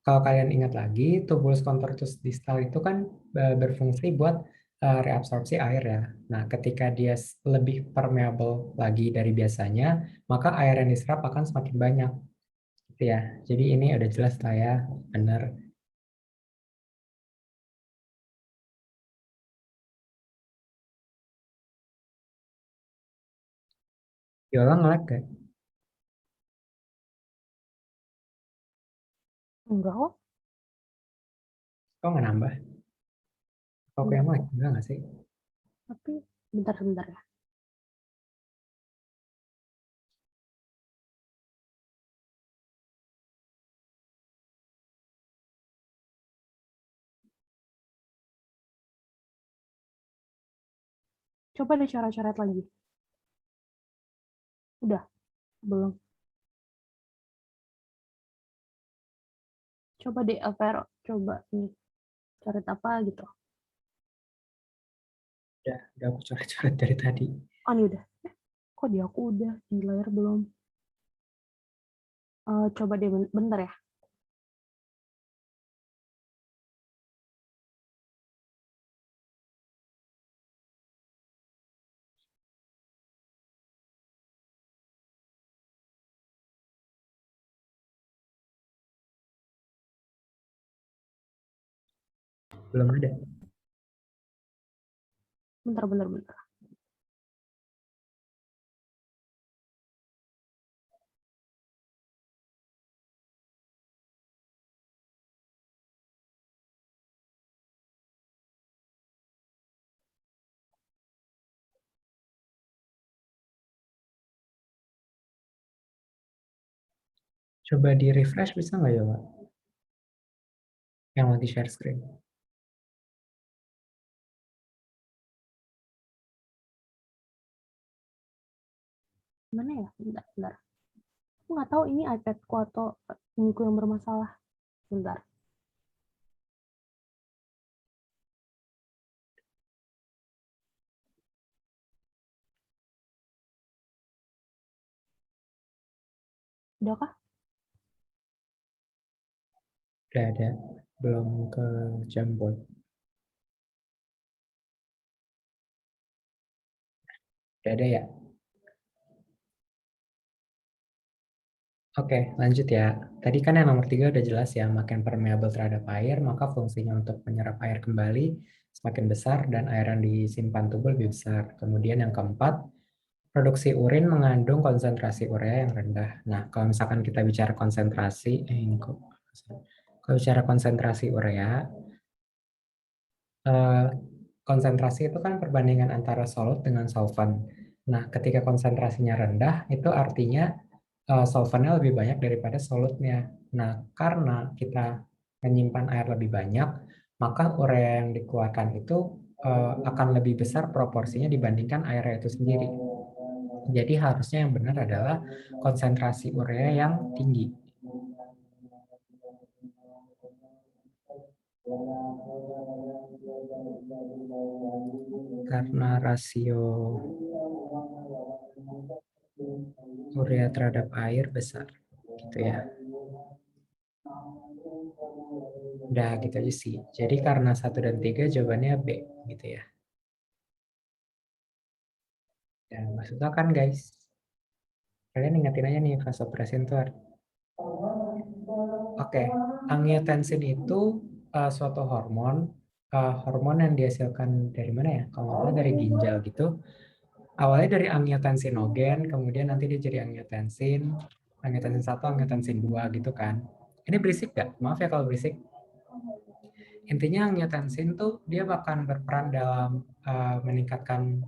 kalau kalian ingat lagi, tubulus contortus distal itu kan berfungsi buat reabsorpsi air ya. Nah, ketika dia lebih permeabel lagi dari biasanya, maka air yang diserap akan semakin banyak. Gitu ya. Jadi ini udah jelas lah ya, benar. Viola nge-lag gak? Enggak kok. Kok nggak nambah? Aku yang like enggak nggak sih? Tapi bentar ya. Coba deh coret-coret lagi. Udah, belum. Coba deh, Alvaro. Coba nih, coret apa gitu. Udah aku coret-coret dari tadi. Oh, ini udah. Kok di aku udah, di layar belum. Coba deh, bentar ya. Belum ada. Bentar. Coba di refresh bisa nggak ya, Pak? Yang lagi share screen. Mana ya? Bentar. Aku nggak tahu ini iPadku atau iniku yang bermasalah. Bentar. Udahkah? Udah ada. Belum ke Jamboard. Udah ada ya? Oke, lanjut ya. Tadi kan yang nomor 3 udah jelas ya, makin permeabel terhadap air, maka fungsinya untuk menyerap air kembali semakin besar dan air yang disimpan tubuh lebih besar. Kemudian yang keempat, produksi urin mengandung konsentrasi urea yang rendah. Nah, kalau misalkan kita bicara konsentrasi, kalau bicara konsentrasi urea, eh, konsentrasi itu kan perbandingan antara solut dengan solvent. Nah, ketika konsentrasinya rendah, itu artinya solventnya lebih banyak daripada solutnya. Nah, karena kita menyimpan air lebih banyak, maka urea yang dikeluarkan itu akan lebih besar proporsinya dibandingkan airnya itu sendiri. Jadi harusnya yang benar adalah konsentrasi urea yang tinggi. Karena rasio urea terhadap air besar, gitu ya. Udah gitu aja sih. Jadi karena 1 dan 3 jawabannya B, gitu ya. Dan maksudnya kan guys, kalian ingetin aja nih vasopressin itu. Oke, angiotensin itu suatu hormon yang dihasilkan dari mana ya? Kalau nggak salah dari ginjal gitu. Awalnya dari angiotensinogen, kemudian nanti dia jadi angiotensin 1, angiotensin 2 gitu kan. Ini berisik nggak? Maaf ya kalau berisik. Intinya angiotensin tuh dia bahkan berperan dalam meningkatkan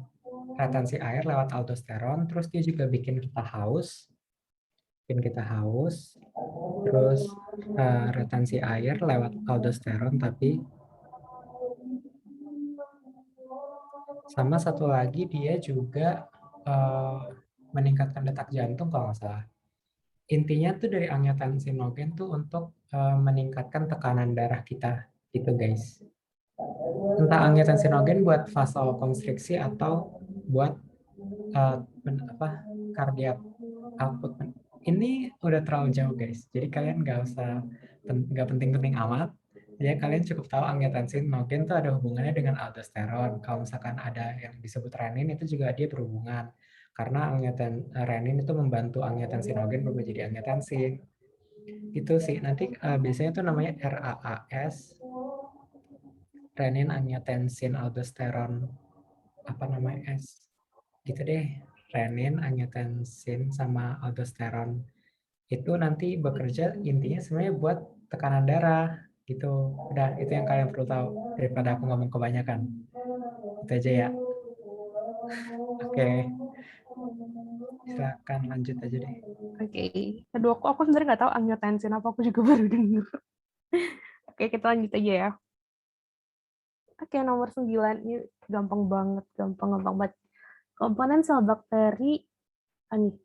retensi air lewat aldosteron, terus dia juga bikin kita haus, terus retensi air lewat aldosteron, tapi sama satu lagi dia juga meningkatkan detak jantung kalau nggak salah. Intinya tuh dari angiotensinogen tuh untuk meningkatkan tekanan darah kita gitu guys. Entah angiotensinogen buat vasokonstriksi atau buat uh, cardiac output. Ini udah terlalu jauh guys, jadi kalian nggak penting-penting amat. Ya kalian cukup tahu angiotensinogen itu ada hubungannya dengan aldosteron. Kalau misalkan ada yang disebut renin itu juga dia berhubungan karena renin itu membantu angiotensinogen berubah jadi angiotensin. Itu sih nanti biasanya tuh namanya RAAS, renin angiotensin aldosteron apa namanya S gitu deh. Renin, angiotensin sama aldosteron itu nanti bekerja intinya sebenarnya buat tekanan darah Gitu. Udah, itu yang kalian perlu tahu daripada aku ngomong kebanyakan. Itu aja ya. Oke, silakan lanjut aja deh. Oke. Kedua, aku sebenarnya nggak tahu angiotensin apa, aku juga baru dengar. Oke, kita lanjut aja ya. Oke, nomor 9 ini gampang banget, gampang banget. Komponen sel bakteri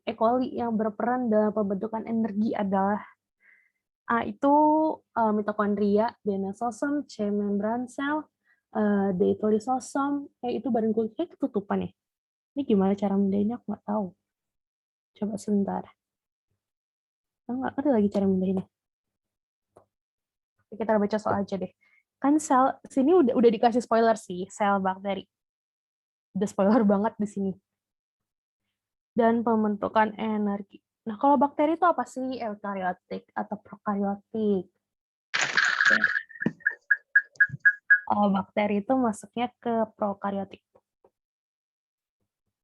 E. coli yang berperan dalam pembentukan energi adalah A itu mitokondria, B mesosom, C membran sel, D itu lisosom, E itu badan kulit. Ketutupan ya. Ini gimana cara mindahinnya? Aku nggak tahu. Coba sebentar. Aku nggak ngerti lagi cara mindahinnya. Kita baca soal aja deh. Kan sel sini udah dikasih spoiler sih, sel bakteri. Udah spoiler banget di sini. Dan pembentukan energi. Nah, kalau bakteri itu apa sih? Eukariotik atau prokariotik? Bakteri itu masuknya ke prokariotik.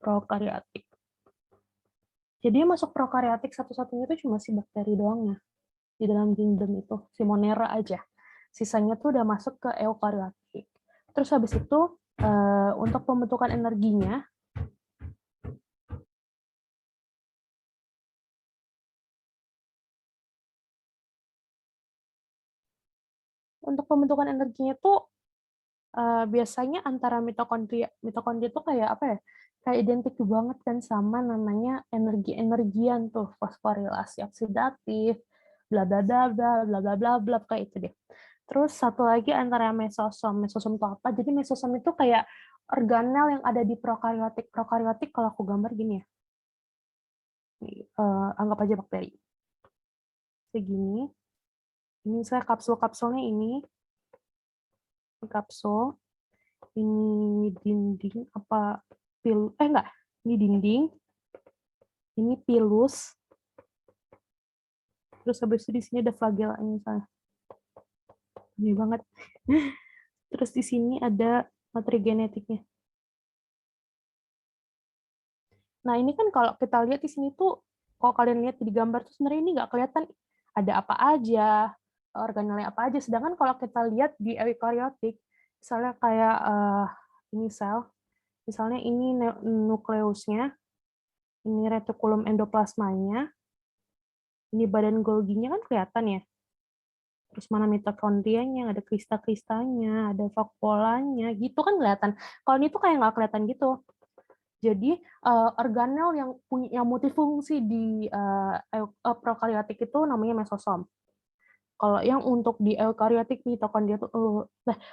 Prokariotik. Jadi masuk prokariotik satu-satunya itu cuma si bakteri doang ya. Di dalam kingdom itu, si Monera aja. Sisanya tuh udah masuk ke eukariotik. Terus habis itu untuk pembentukan energinya, tuh biasanya antara mitokondria itu kayak apa ya? Kayak identik banget kan sama namanya energi-energian tuh, fosforilasi oksidatif, bla bla bla bla bla bla bla bla kayak itu deh. Terus satu lagi antara mesosom. Mesosom itu apa? Jadi mesosom itu kayak organel yang ada di prokariotik. Prokariotik kalau aku gambar gini ya. Anggap aja bakteri. Segini. Ini saya kapsul-kapsulnya ini. Kapsul. Ini dinding apa enggak. Ini dinding. Ini pilus. Terus habis itu di sini ada flagella misalnya. Ini banget. Terus di sini ada materi genetiknya. Nah, ini kan kalau kita lihat di sini tuh, kalau kalian lihat di gambar tuh sebenarnya ini nggak kelihatan ada apa aja, organelnya apa aja. Sedangkan kalau kita lihat di eukariotik, misalnya kayak ini sel, misalnya ini nukleusnya, ini retikulum endoplasmanya, ini badan Golginya kan kelihatan ya. Terus mana mitokondrianya, ada kristal-kristalnya, ada vakuolanya, gitu kan kelihatan. Kalau ini tuh kayak nggak kelihatan gitu. Jadi organel yang punya multifungsi di prokariotik itu namanya mesosom. Kalau yang untuk di eukariotik mitokondria itu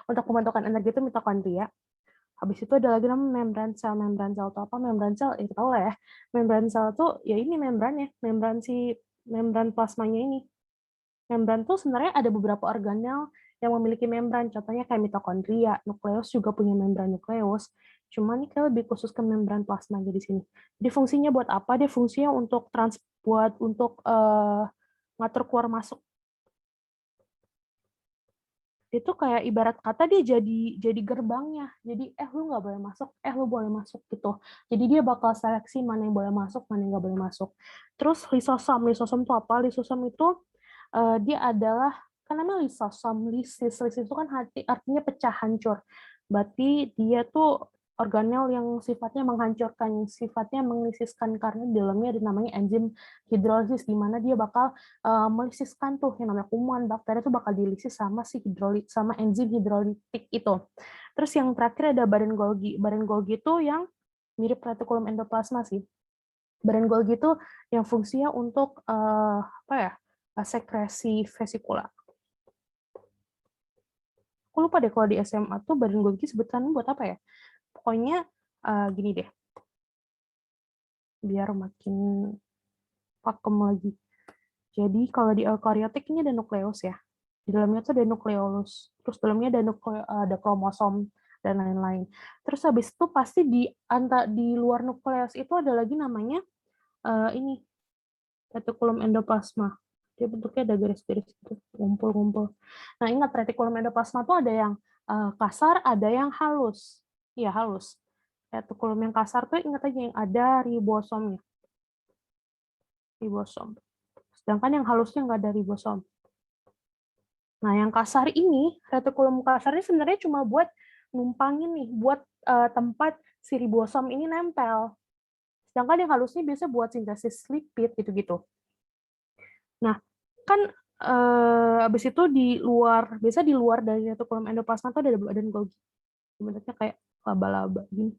untuk pembentukan energi itu mitokondria. Habis itu ada lagi namanya membran sel. Membran sel itu apa? Membran sel itu tahu lah ya. Membran sel itu ya ini membrannya, membran plasmanya ini. Membran tuh sebenarnya ada beberapa organel yang memiliki membran, contohnya kayak mitokondria, nukleus juga punya membran nukleus. Cuma ini kayak lebih khusus ke membran plasma di sini. Jadi fungsinya buat apa? Dia fungsinya untuk untuk ngatur keluar masuk. Itu kayak ibarat kata dia jadi gerbangnya. Jadi lu nggak boleh masuk, lu boleh masuk gitu. Jadi dia bakal seleksi mana yang boleh masuk, mana yang nggak boleh masuk. Terus lisosom itu apa? Lisosom itu dia adalah kan namanya lisosom, lisis itu kan artinya pecah hancur. Berarti dia tuh organel yang sifatnya menghancurkan, sifatnya melisiskan karena di dalamnya ada namanya enzim hidrolisis di mana dia bakal melisiskan tuh yang namanya kuman bakteri itu bakal dilisis sama sama enzim hidrolitik itu. Terus yang terakhir ada badan Golgi. Badan Golgi itu yang mirip retikulum endoplasma sih. Badan Golgi itu yang fungsinya untuk apa ya? Sekresi vesikular. Aku lupa deh kalau di SMA tuh badan Golgi sebutannya buat apa ya? Pokoknya gini deh. Biar makin pakem lagi. Jadi kalau di eukariotik ini ada nukleus ya. Di dalamnya tuh ada nukleolus. Terus dalamnya ada kromosom dan lain-lain. Terus habis itu pasti di luar nukleus itu ada lagi namanya ini retikulum endoplasma. Dia bentuknya ada garis-garis gitu, ngumpul-ngumpul. Nah, ingat retikulum endoplasma tuh ada yang kasar, ada yang halus. Iya, halus. Retikulum yang kasar tuh ingat aja yang ada ribosomnya. Ribosom. Sedangkan yang halusnya nggak ada ribosom. Nah, yang kasar ini, retikulum kasar ini sebenarnya cuma buat numpangin nih, buat tempat si ribosom ini nempel. Sedangkan yang halusnya biasa buat sintesis lipid gitu-gitu. Nah, kan habis itu biasa di luar dari retikulum endoplasma itu ada badan Golgi. Sebenarnya kayak laba-laba gini.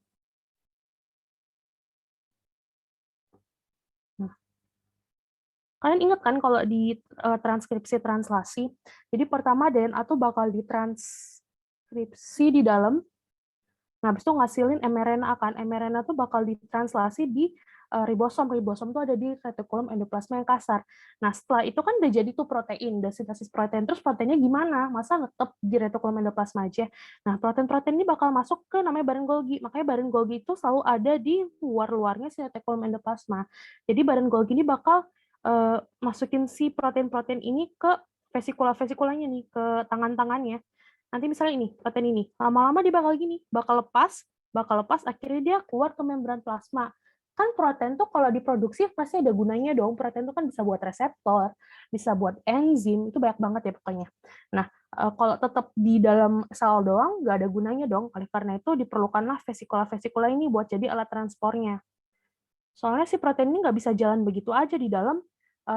Nah, kalian ingat kan kalau di transkripsi translasi, jadi pertama DNA tuh bakal ditranskripsi di dalam. Nah, habis itu ngasilin mRNA kan. mRNA tuh bakal ditranslasi di ribosom. Ribosom tuh ada di retikulum endoplasma yang kasar. Nah, setelah itu kan udah jadi tuh protein, udah sintesis protein. Terus proteinnya gimana? Masa ngetep di retikulum endoplasma aja? Nah, protein-protein ini bakal masuk ke namanya badan Golgi. Makanya badan Golgi itu selalu ada di luar-luarnya si retikulum endoplasma. Jadi badan Golgi ini bakal masukin si protein-protein ini ke vesikula-vesikulanya nih, ke tangan-tangannya. Nanti misalnya ini, protein ini, lama-lama dia bakal lepas, akhirnya dia keluar ke membran plasma. Kan protein tuh kalau diproduksi pasti ada gunanya dong. Protein tuh kan bisa buat reseptor, bisa buat enzim, itu banyak banget ya pokoknya. Nah, kalau tetap di dalam sel doang, nggak ada gunanya dong. Oleh karena itu diperlukanlah vesikula-vesikula ini buat jadi alat transportnya. Soalnya si protein ini nggak bisa jalan begitu aja di dalam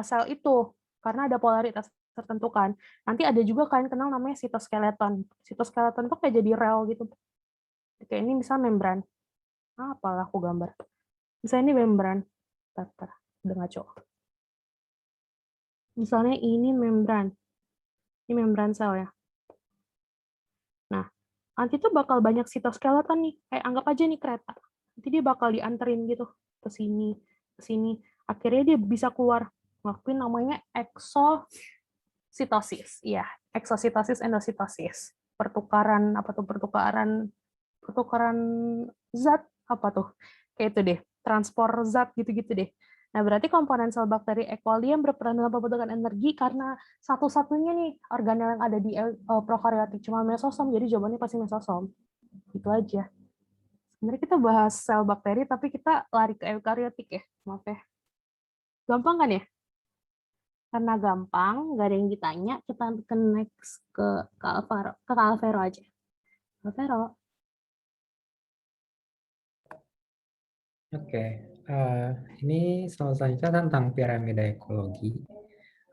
sel itu, karena ada polaritas tertentu kan. Nanti ada juga kalian kenal namanya sitoskeleton. Sitoskeleton tuh kayak jadi rel gitu. Kayak ini misal membran. Apalah aku gambar. Misalnya ini membran. Bentar, udah ngaco. Misalnya ini membran. Ini membran sel ya. Nah, nanti tuh bakal banyak sitoskeleton nih. Kayak anggap aja nih kereta. Nanti dia bakal dianterin gitu ke sini, ke sini. Akhirnya dia bisa keluar ngelakuin namanya eksositosis. Iya, eksositosis endositosis. Pertukaran apa tuh? Pertukaran zat apa tuh? Kayak itu deh, transport zat gitu-gitu deh. Nah, berarti komponen sel bakteri E. coli yang berperan dalam pembentukan energi karena satu-satunya nih organel yang ada di prokaryotik cuma mesosom, jadi jawabannya pasti mesosom. Itu aja. Sebenarnya kita bahas sel bakteri, tapi kita lari ke eukaryotik ya. Maaf ya. Gampang kan ya? Karena gampang, nggak ada yang ditanya, kita ke next ke Alvaro aja. Alvaro. Oke, ini selanjutnya tentang piramida ekologi.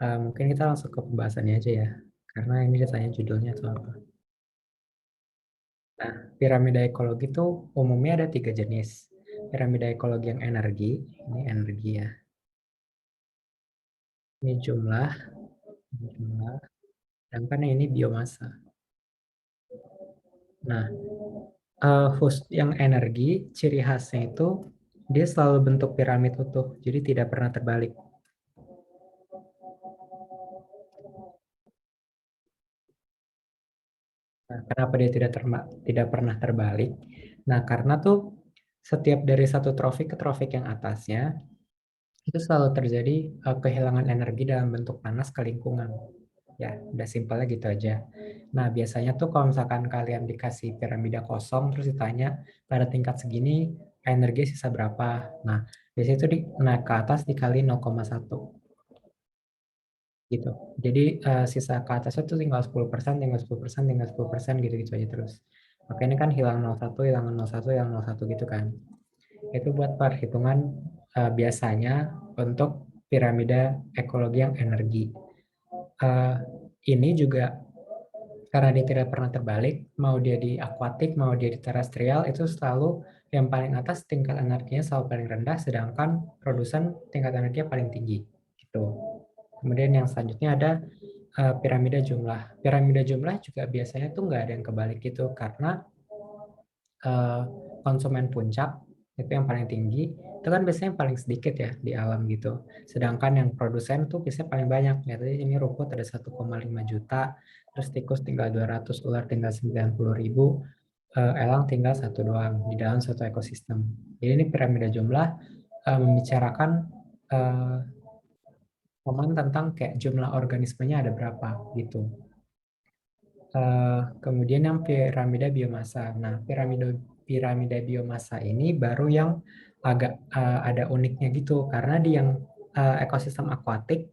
Mungkin kita langsung ke pembahasannya aja ya, karena ini ditanya judulnya atau apa. Nah, piramida ekologi itu umumnya ada 3 jenis. Piramida ekologi yang energi, ini energi ya. Ini jumlah, dan kan ini biomasa. Nah, yang energi, ciri khasnya itu dia selalu bentuk piramid utuh, jadi tidak pernah terbalik. Nah, kenapa dia tidak pernah terbalik? Nah, karena tuh setiap dari satu trofik ke trofik yang atasnya, itu selalu terjadi kehilangan energi dalam bentuk panas ke lingkungan. Ya, udah simpelnya gitu aja. Nah, biasanya tuh kalau misalkan kalian dikasih piramida kosong, terus ditanya pada tingkat segini, energi sisa berapa? Nah, biasanya itu naik ke atas dikali 0,1. Gitu. Jadi sisa ke atasnya tuh tinggal 10%, tinggal 10%, tinggal 10%, gitu-gitu aja terus. Makanya ini kan hilang 0,1, hilang 0,1, hilang 0,1 gitu kan. Itu buat perhitungan biasanya untuk piramida ekologi yang energi. Ini juga karena dia tidak pernah terbalik, mau dia di akuatik, mau dia di terestrial, itu selalu yang paling atas tingkat energinya selalu paling rendah, sedangkan produsen tingkat energinya paling tinggi. Gitu. Kemudian yang selanjutnya ada piramida jumlah. Piramida jumlah juga biasanya tuh nggak ada yang kebalik gitu, karena konsumen puncak itu yang paling tinggi, itu kan biasanya paling sedikit ya di alam gitu. Sedangkan yang produsen tuh biasanya paling banyak. Lihat aja ini rumput ada 1,5 juta, terus tikus tinggal 200, ular tinggal 90.000, elang tinggal satu doang di dalam suatu ekosistem. Jadi ini piramida jumlah membicarakan momen tentang kayak jumlah organismenya ada berapa gitu. Kemudian yang piramida biomasa. Nah, piramida biomasa ini baru yang agak ada uniknya gitu, karena di yang ekosistem akuatik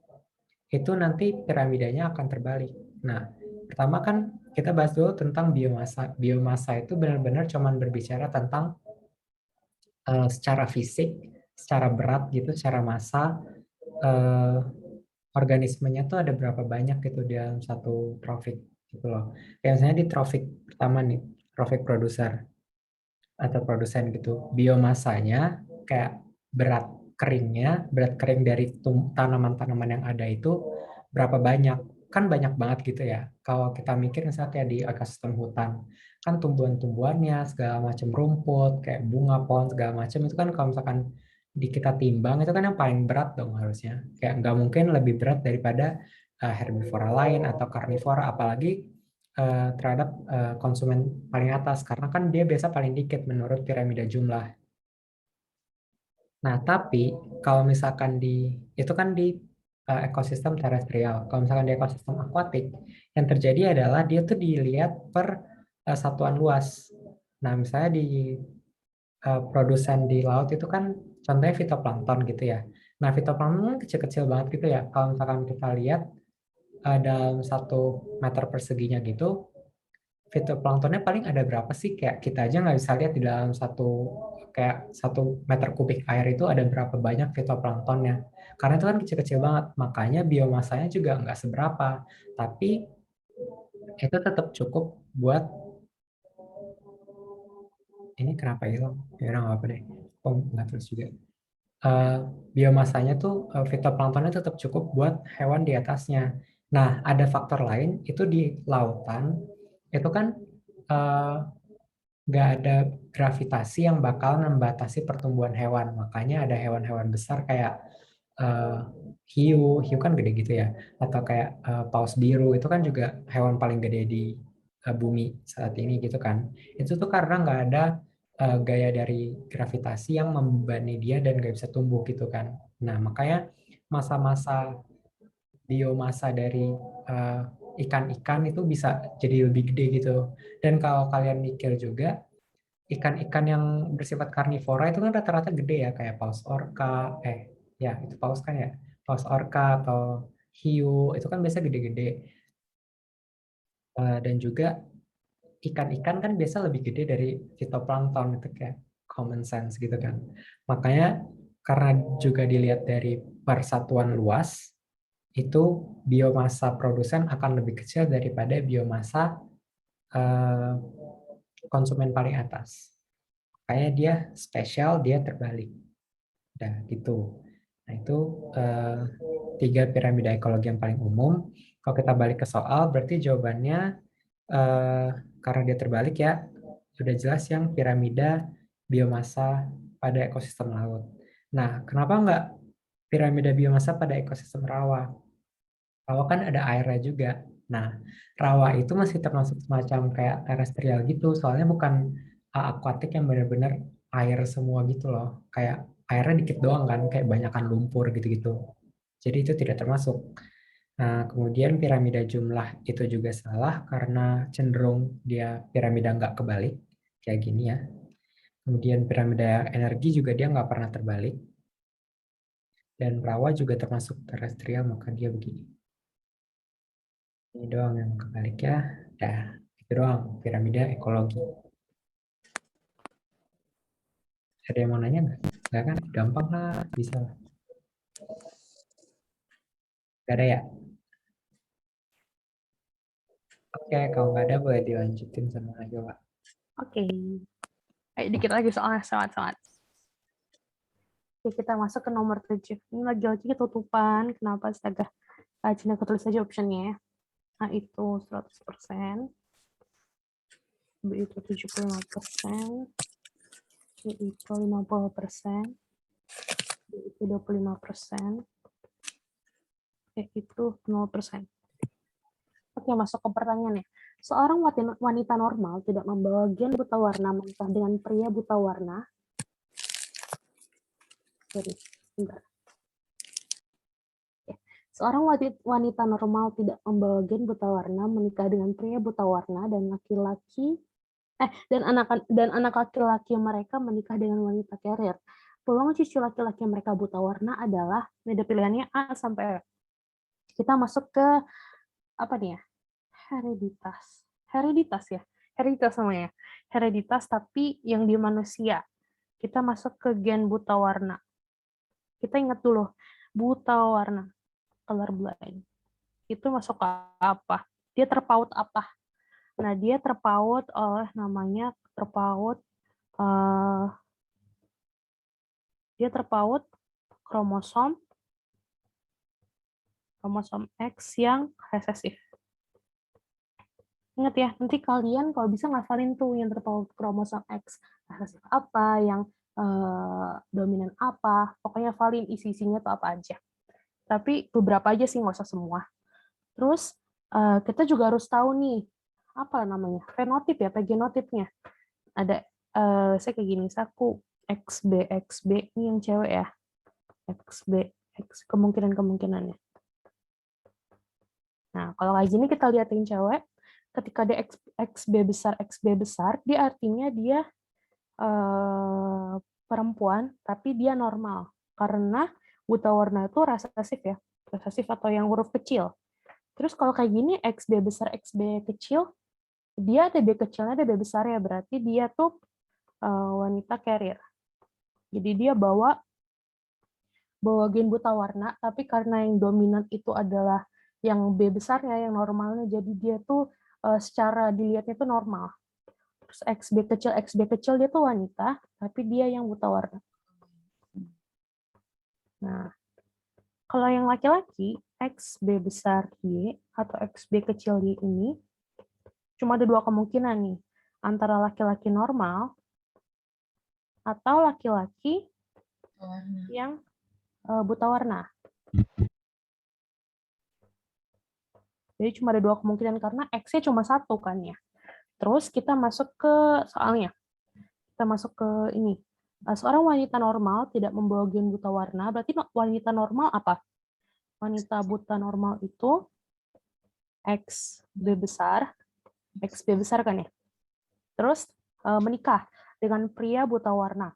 itu nanti piramidanya akan terbalik. Nah, pertama kan kita bahas dulu tentang biomasa. Biomasa itu benar-benar cuman berbicara tentang secara fisik, secara berat gitu, secara massa, organismenya tuh ada berapa banyak gitu di dalam satu trofik gitu loh. Kayak misalnya di trofik pertama nih, trofik produser atau produsen gitu, biomasanya kayak berat kering dari tanaman-tanaman yang ada itu berapa banyak. Kan banyak banget gitu ya. Kalau kita mikir misalnya kayak di ekosistem hutan, kan tumbuhan-tumbuhannya, segala macam rumput, kayak bunga, pohon, segala macam itu kan kalau misalkan di kita timbang itu kan yang paling berat dong harusnya. Kayak nggak mungkin lebih berat daripada herbivora lain atau karnivora, apalagi terhadap konsumen paling atas karena kan dia biasa paling dikit menurut piramida jumlah. Nah, tapi kalau misalkan di itu kan di ekosistem terestrial. Kalau misalkan di ekosistem akuatik, yang terjadi adalah dia tuh dilihat per satuan luas. Nah, misalnya di produsen di laut itu kan contohnya fitoplankton gitu ya. Nah, fitoplankton kan kecil-kecil banget gitu ya. Kalau misalkan kita lihat dalam 1 meter perseginya gitu, fitoplanktonnya paling ada berapa sih? Kayak kita aja nggak bisa lihat di dalam kayak 1 meter kubik air itu ada berapa banyak fitoplanktonnya. Karena itu kan kecil-kecil banget, makanya biomasanya juga nggak seberapa. Tapi itu tetap cukup buat ini kenapa hilang? Ya udah nggak apa deh. Oh, nggak terus juga. Eh, Biomasanya tuh fitoplanktonnya tetap cukup buat hewan di atasnya. Nah, ada faktor lain itu di lautan itu kan eh, nggak ada gravitasi yang bakal membatasi pertumbuhan hewan. Makanya ada hewan-hewan besar kayak eh, hiu kan gede gitu ya, atau kayak paus biru itu kan juga hewan paling gede di bumi saat ini gitu kan. Itu tuh karena nggak ada gaya dari gravitasi yang membebani dia dan nggak bisa tumbuh gitu kan. Nah, makanya masa-masa biomasa dari eh, ikan-ikan itu bisa jadi lebih gede gitu. Dan kalau kalian mikir juga, ikan-ikan yang bersifat karnivora itu kan rata-rata gede ya, kayak paus orca, ya itu paus kan ya, paus orca atau hiu, itu kan biasa gede-gede. Dan juga ikan-ikan kan biasa lebih gede dari fitoplankton, itu kayak common sense gitu kan. Makanya karena juga dilihat dari persatuan luas, itu biomasa produsen akan lebih kecil daripada biomasa eh, konsumen paling atas. Kayak dia spesial, dia terbalik. Nah, gitu. Nah, itu eh, 3 piramida ekologi yang paling umum. Kalau kita balik ke soal, berarti jawabannya eh, karena dia terbalik ya, sudah jelas yang piramida biomasa pada ekosistem laut. Nah, kenapa nggak piramida biomasa pada ekosistem rawa? Rawa kan ada airnya juga. Nah, rawa itu masih termasuk semacam kayak terestrial gitu, soalnya bukan akuatik yang benar-benar air semua gitu loh. Kayak airnya dikit doang kan, kayak banyakan lumpur gitu-gitu. Jadi itu tidak termasuk. Nah, kemudian piramida jumlah itu juga salah karena cenderung dia piramida nggak kebalik, kayak gini ya. Kemudian piramida energi juga dia nggak pernah terbalik. Dan rawa juga termasuk terestrial, maka dia begini. Ini doang yang kebalik ya. Dah, itu doang piramida ekologi. Ada yang mau nanya nggak? Nggak kan? Gampang lah, bisa lah. Nggak ada ya? Oke, kalau nggak ada boleh dilanjutin sama aja, Pak. Oke. Ayo dikit lagi soalnya semangat-semangat. Oke, kita masuk ke nomor 7. Ini lagi-lagi ketutupan. Kenapa? Astaga. Cina aku tulis aja optionnya ya. A itu 100%. B itu 75%. C itu 50%. D itu 25%. E itu 0%. Oke, masuk ke pertanyaannya. Seorang wanita normal tidak membawa gen buta warna menikah dengan pria buta warna. Sorry, bentar. Seorang wanita normal tidak membawa gen buta warna menikah dengan pria buta warna dan anak laki-laki mereka menikah dengan wanita carrier. Peluang cucu laki-laki mereka buta warna adalah ada pilihannya A sampai E. Kita masuk ke apa nih ya? hereditas ya, hereditas namanya, hereditas tapi yang di manusia. Kita masuk ke gen buta warna. Kita ingat dulu, buta warna, colorblind. Itu masuk ke apa? Dia terpaut apa? Nah, dia terpaut oleh dia terpaut kromosom X yang resesif. Ingat ya, nanti kalian kalau bisa ngafalin tuh yang terpaut kromosom X resesif apa, yang dominan apa, pokoknya hafalin isi-isinya tuh apa aja. Tapi beberapa aja sih, nggak usah semua. Terus kita juga harus tahu nih, apa namanya, fenotip ya, genotipnya. Ada, saya kayak gini, aku XB, ini yang cewek ya, XB, kemungkinannya. Nah, kalau kayak gini kita liatin cewek, ketika dia XB besar, dia artinya dia perempuan, tapi dia normal. Karena buta warna itu resesif ya, resesif atau yang huruf kecil. Terus kalau kayak gini, XB besar, XB kecil, dia ada B kecilnya, ada B besarnya, berarti dia tuh wanita carrier. Jadi dia bawa gen buta warna, tapi karena yang dominan itu adalah yang B besarnya, yang normalnya, jadi dia tuh secara dilihatnya tuh normal. Terus XB kecil dia tuh wanita, tapi dia yang buta warna. Nah, kalau yang laki-laki, XB besar Y atau XB kecil Y ini, cuma ada dua kemungkinan nih, antara laki-laki normal atau laki-laki yang buta warna. Jadi cuma ada dua kemungkinan karena X-nya cuma satu kan ya. Terus kita masuk ke soalnya. Kita masuk ke ini. Seorang wanita normal tidak membawa gen buta warna, berarti wanita normal apa? Wanita buta normal itu XB besar kan ya. Terus menikah dengan pria buta warna.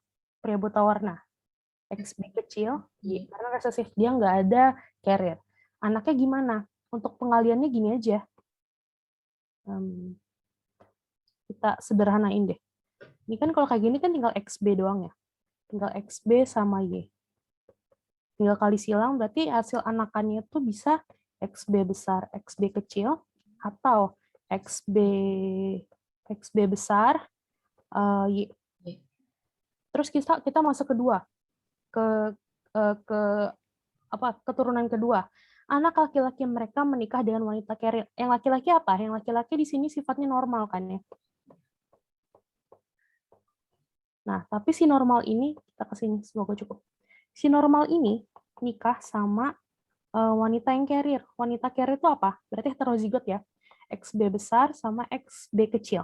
XB kecil, karena resesif, dia nggak ada carrier. Anaknya gimana? Untuk pengaliannya gini aja. Kita sederhanain deh. Ini kan kalau kayak gini kan tinggal XB doang ya. Tinggal XB sama Y. Tinggal kali silang, berarti hasil anakannya itu bisa XB besar, XB kecil, atau XB besar, Y. Terus kita masuk kedua. Keturunan kedua. Anak laki-laki mereka menikah dengan wanita carrier. Yang laki-laki apa? Yang laki-laki di sini sifatnya normal kan ya. Nah, tapi si normal ini, kita ke sini, semoga cukup. Si normal ini nikah sama wanita yang carrier. Wanita carrier itu apa? Berarti heterozigot ya. XB besar sama XB kecil.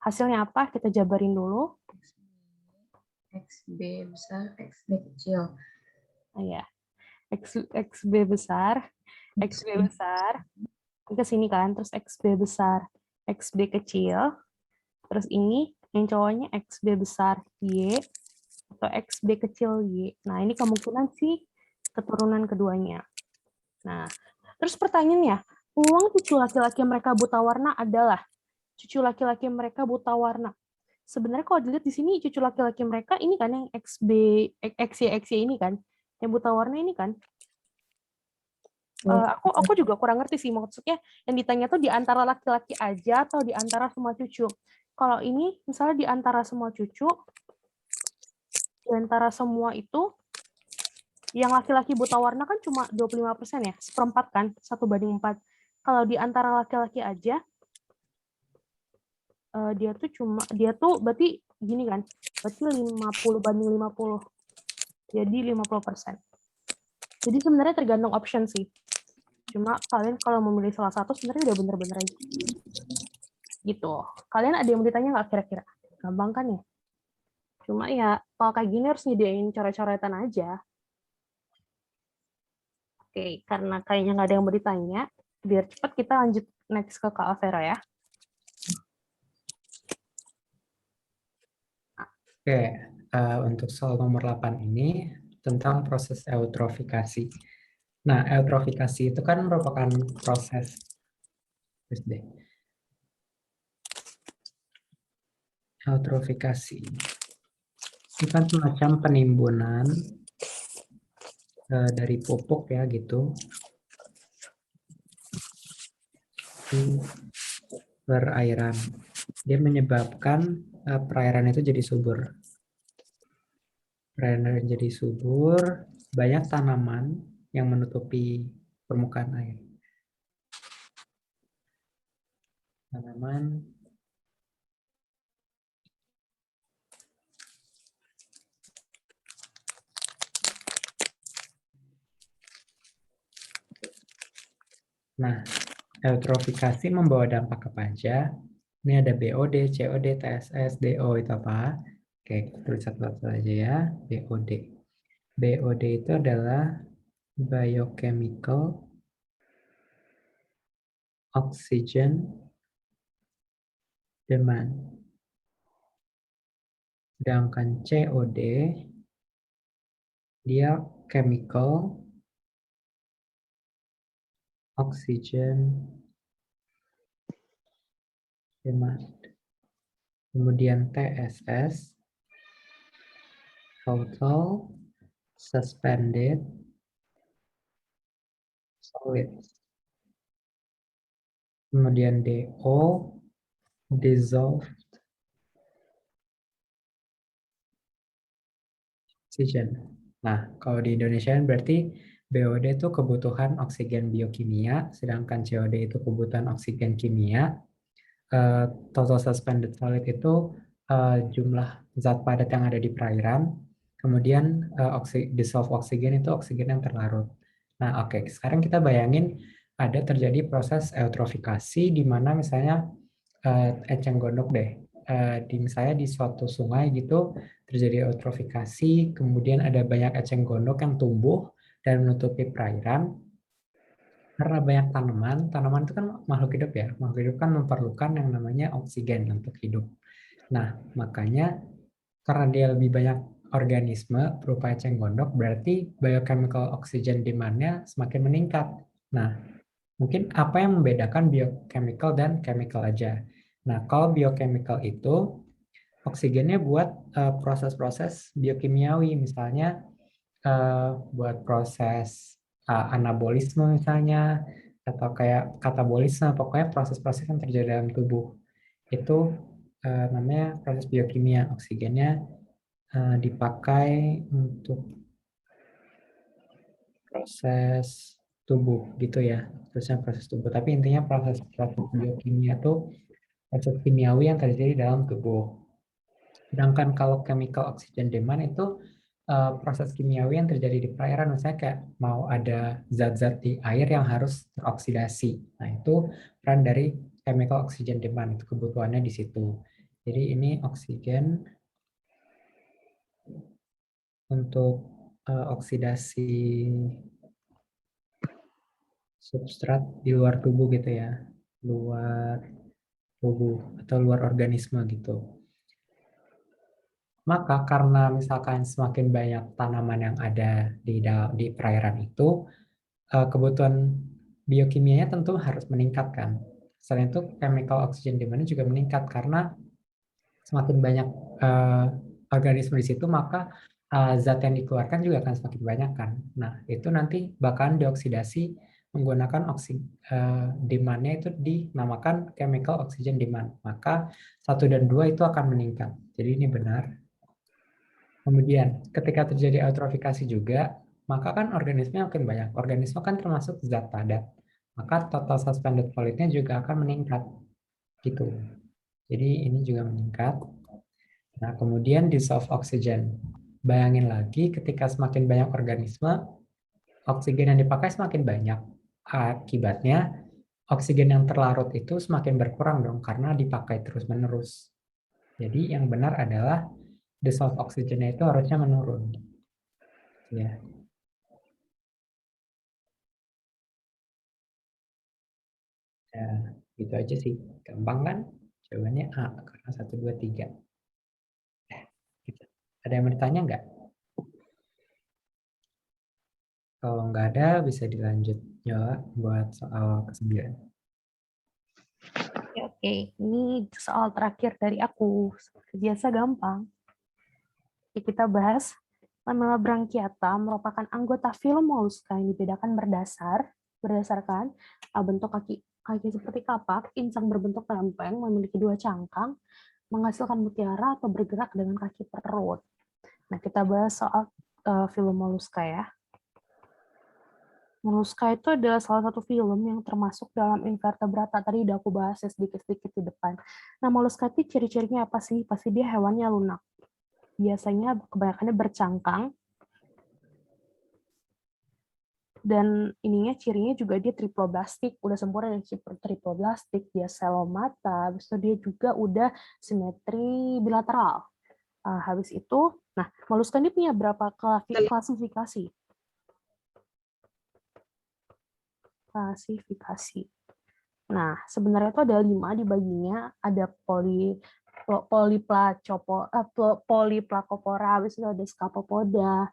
Hasilnya apa? Kita jabarin dulu. XB besar, XB kecil. Ya. XB besar, ke sini kan, terus XB besar, XB kecil, terus ini yang cowoknya XB besar Y atau XB kecil Y. Nah, ini kemungkinan sih keturunan keduanya. Nah, terus pertanyaannya, peluang cucu laki-laki mereka buta warna adalah cucu laki-laki mereka buta warna. Sebenarnya kalau dilihat di sini cucu laki-laki mereka ini kan yang XY ini kan, yang buta warna ini kan. Aku juga kurang ngerti sih maksudnya yang ditanya tuh di antara laki-laki aja atau di antara semua cucu. Kalau ini misalnya di antara semua cucu, di antara semua itu yang laki-laki buta warna kan cuma 25% ya, 1/4 kan, 1/4. Kalau di antara laki-laki aja, dia tuh berarti gini kan, berarti 50/50. Jadi 50%. Jadi sebenarnya tergantung option sih. Cuma kalian kalau memilih salah satu sebenarnya udah bener-bener aja. Gitu. Kalian ada yang mau ditanya nggak kira-kira? Gampang kan ya? Cuma ya, kalau kayak gini harus nyediain coret-coretan aja. Oke, karena kayaknya nggak ada yang mau ditanya, biar cepat kita lanjut next ke Kak Avera ya. Oke, untuk soal nomor 8 ini tentang proses eutrofikasi. Nah, eutrofikasi itu kan merupakan proses Terus deh. Eutrofikasi. Itu kan semacam penimbunan dari pupuk ya gitu di perairan. Dia menyebabkan perairan itu jadi subur. Perairan jadi subur, banyak tanaman yang menutupi permukaan air. Tanaman Nah, eutrofikasi membawa dampak apa aja? Ini ada BOD, COD, TSS, DO itu apa? Oke, kita tulis satu-satu aja ya. BOD. BOD itu adalah biochemical oxygen demand. Sedangkan COD dia chemical oxygen demand. Kemudian TSS total suspended solids. Kemudian DO dissolved oxygen. Nah, kalau di Indonesia berarti BOD itu kebutuhan oksigen biokimia, sedangkan COD itu kebutuhan oksigen kimia. Total suspended solid itu jumlah zat padat yang ada di perairan. Kemudian dissolved oksigen itu oksigen yang terlarut. Nah, oke. Sekarang kita bayangin ada terjadi proses eutrofikasi di mana misalnya eceng gondok deh. Misalnya di suatu sungai gitu terjadi eutrofikasi, kemudian ada banyak eceng gondok yang tumbuh dan menutupi perairan. Karena banyak tanaman itu kan makhluk hidup ya. Makhluk hidup kan memerlukan yang namanya oksigen untuk hidup. Nah, makanya karena dia lebih banyak organisme berupa eceng gondok, berarti biochemical oxygen demand-nya semakin meningkat. Nah, mungkin apa yang membedakan biochemical dan chemical aja? Nah, kalau biochemical itu oksigennya buat proses-proses biokimiawi, misalnya buat proses anabolisme misalnya, atau kayak katabolisme, pokoknya proses-proses yang terjadi dalam tubuh. Itu namanya proses biokimia. Oksigennya dipakai untuk proses tubuh gitu ya, terusnya proses tubuh. Tapi intinya proses biokimia itu proses kimiawi yang terjadi dalam tubuh. Sedangkan kalau chemical oxygen demand itu proses kimiawi yang terjadi di perairan, misalnya kayak mau ada zat-zat di air yang harus teroksidasi. Nah, itu peran dari chemical oxygen demand, itu kebutuhannya di situ. Jadi ini oksigen untuk oksidasi substrat di luar tubuh gitu ya, luar tubuh atau luar organisme gitu. Maka karena misalkan semakin banyak tanaman yang ada di perairan itu, kebutuhan biokimianya tentu harus meningkatkan. Selain itu, chemical oxygen demand juga meningkat karena semakin banyak organisme di situ, maka zat yang dikeluarkan juga akan semakin banyak kan. Nah, itu nanti bakalan dioksidasi menggunakan demand-nya itu dinamakan chemical oxygen demand. Maka 1 dan 2 itu akan meningkat. Jadi ini benar. Kemudian, ketika terjadi eutrofikasi juga, maka kan organisme makin banyak. Organisme kan termasuk zat padat. Maka total suspended solidnya juga akan meningkat. Gitu. Jadi ini juga meningkat. Nah, kemudian dissolved oxygen. Bayangin lagi ketika semakin banyak organisme, oksigen yang dipakai semakin banyak. Akibatnya, oksigen yang terlarut itu semakin berkurang dong karena dipakai terus-menerus. Jadi yang benar adalah dissolved oxygen itu harusnya menurun. Ya. Ya, gitu aja sih. Gampang kan? Jawabannya A, karena 1, 2, 3. Gitu. Ada yang mau ditanya nggak? Kalau nggak ada, bisa dilanjut jawab buat soal ke-9. Oke, ini soal terakhir dari aku. Seperti biasa gampang. Oke, kita bahas lamella branchiata merupakan anggota filum moluska yang dibedakan berdasarkan bentuk kaki seperti kapak, insang berbentuk lempeng, memiliki 2 cangkang, menghasilkan mutiara atau bergerak dengan kaki perut. Nah, kita bahas soal filum moluska ya. Moluska itu adalah salah satu filum yang termasuk dalam invertebrata. Tadi udah aku bahas ya sedikit-sedikit di depan. Nah, moluska itu ciri-cirinya apa sih? Pasti dia hewannya lunak. Biasanya kebanyakannya bercangkang. Dan ininya cirinya juga dia triploblastik. Udah sempurna dari triploblastik. Dia selomata. Habis itu dia juga udah simetri bilateral. Habis itu, nah, moluska ini punya berapa klasifikasi? Klasifikasi. Nah, sebenarnya itu ada 5 dibaginya. Ada polyplacopora, habis itu ada scapopoda,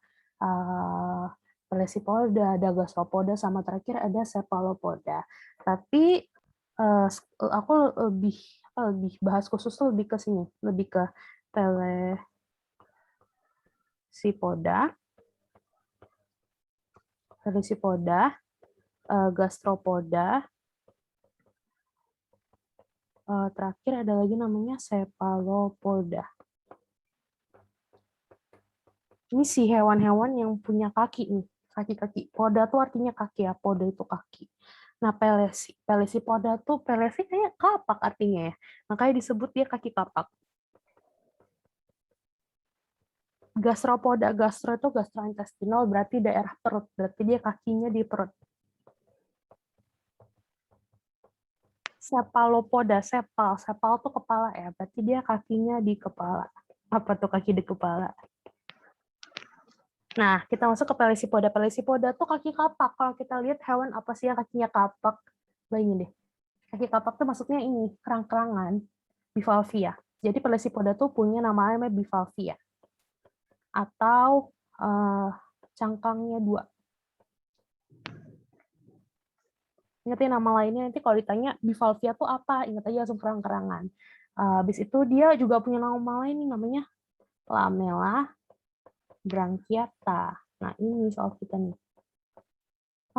pelesipoda, ada gastropoda, sama terakhir ada cephalopoda. Tapi aku lebih bahas khusus tuh lebih ke sini, lebih ke pelesipoda, gastropoda, terakhir ada lagi namanya cephalopoda. Ini si hewan-hewan yang punya kaki nih, kaki-kaki. Poda tuh artinya kaki ya, poda itu kaki. Nah, pelesipoda tuh, pelesi kayak kapak artinya ya. Makanya disebut dia kaki kapak. Gastropoda, gastro itu gastrointestinal, berarti daerah perut. Berarti dia kakinya di perut. Cephalopoda, sepal tuh kepala ya, berarti dia kakinya di kepala. Apa tuh kaki di kepala? Nah, kita masuk ke pelesipoda. Pelesipoda tuh kaki kapak. Kalau kita lihat hewan apa sih yang kakinya kapak? Bayangin deh. Kaki kapak tuh maksudnya ini, kerang-kerangan, bivalvia. Jadi pelesipoda tuh punya namanya bivalvia. Atau cangkangnya 2. Ingetin nama lainnya, nanti kalau ditanya bivalvia tuh apa, ingat aja langsung kerang-kerangan. Habis itu dia juga punya nama lain nih, namanya lamella branchiata. Nah, ini soal kita nih.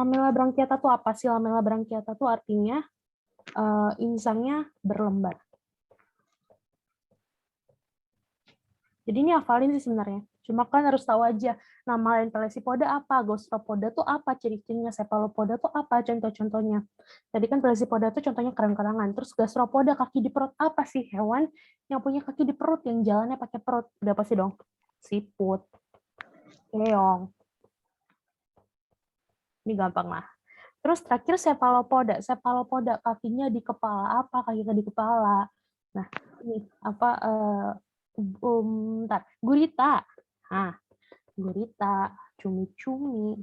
Lamella branchiata tuh apa sih? Lamella branchiata tuh artinya insangnya berlembar. Jadi ini hafalin sih sebenarnya. Cuma kan harus tahu aja nama lain pelesipoda apa, gastropoda tuh apa, ciri-cirinya, cephalopoda tuh apa, contoh-contohnya. Tadi kan pelesipoda tuh contohnya kerang-kerangan. Terus gastropoda, kaki di perut, apa sih hewan yang punya kaki di perut, yang jalannya pakai perut? Udah pasti dong. Siput, keong. Ini gampang lah. Terus terakhir cephalopoda. Cephalopoda kakinya di kepala apa? Kakinya di kepala. Nah, ini apa? Gurita. Nah, gurita, cumi-cumi.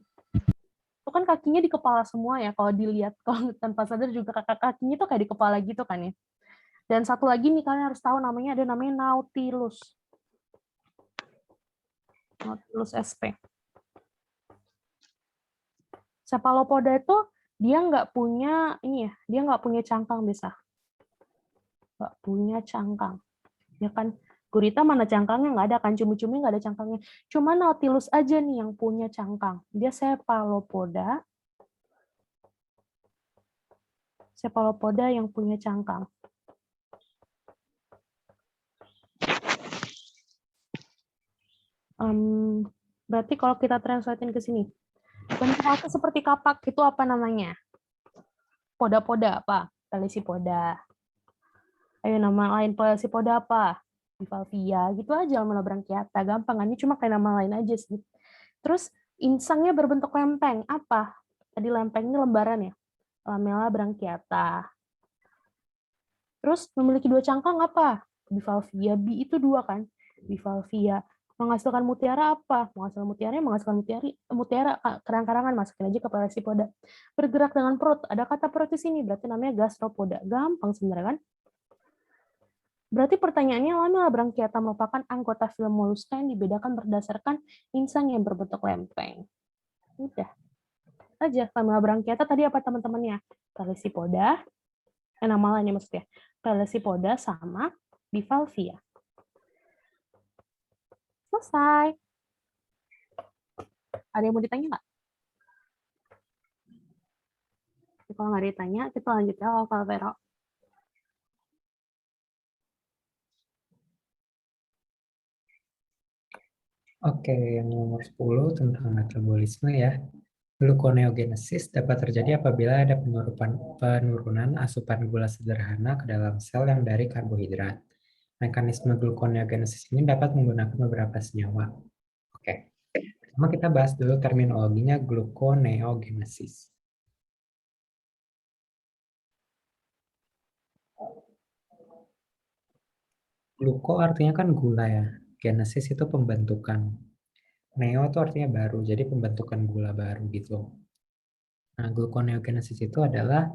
Itu kan kakinya di kepala semua ya. Kalau dilihat kalau tanpa sadar juga kakinya tuh kayak di kepala gitu kan ya. Dan satu lagi nih kalian harus tahu namanya, ada namanya Nautilus. Nautilus sp. Cephalopoda itu dia nggak punya ini ya, dia nggak punya cangkang biasa. Nggak punya cangkang. Ya kan, gurita mana cangkangnya, nggak ada kan, cumi-cumi nggak ada cangkangnya. Cuma Nautilus aja nih yang punya cangkang. Dia cephalopoda. Cephalopoda yang punya cangkang. Berarti kalau kita translatein ke sini, bentuknya seperti kapak, itu apa namanya? Poda-poda apa? Pelesipoda. Ayo nama lain pelesipoda apa? Bivalvia, gitu aja, lamella branchiata. Gampang, ini cuma kayak nama lain aja sih. Terus insangnya berbentuk lempeng, apa? Tadi lempeng ini lembaran ya? Lamella branchiata. Terus memiliki 2 cangkang apa? Bivalvia, bi itu 2 kan? Bivalvia. Menghasilkan mutiara apa? Menghasilkan mutiara kerang-kerangan, masukin aja ke pelesipoda. Bergerak dengan perut, ada kata perut di sini, berarti namanya gastropoda. Gampang sebenarnya kan? Berarti pertanyaannya, lamella branchiata merupakan anggota filum moluska yang dibedakan berdasarkan insang yang berbentuk lempeng. Udah aja, lamella branchiata tadi apa teman-temannya? Pelesipoda, Nama lainnya maksudnya. Pelecypoda sama bivalvia. Selesai. Ada yang mau ditanya nggak? Kalau nggak ditanya, kita lanjut ya, Vero. Oke, yang nomor 10 tentang metabolisme ya. Gluconeogenesis dapat terjadi apabila ada penurunan asupan gula sederhana ke dalam sel yang dari karbohidrat. Mekanisme gluconeogenesis ini dapat menggunakan beberapa senyawa. Oke, pertama kita bahas dulu terminologinya gluconeogenesis. Gluko artinya kan gula ya. Genesis itu pembentukan. Neo itu artinya baru, jadi pembentukan gula baru gitu. Nah, gluconeogenesis itu adalah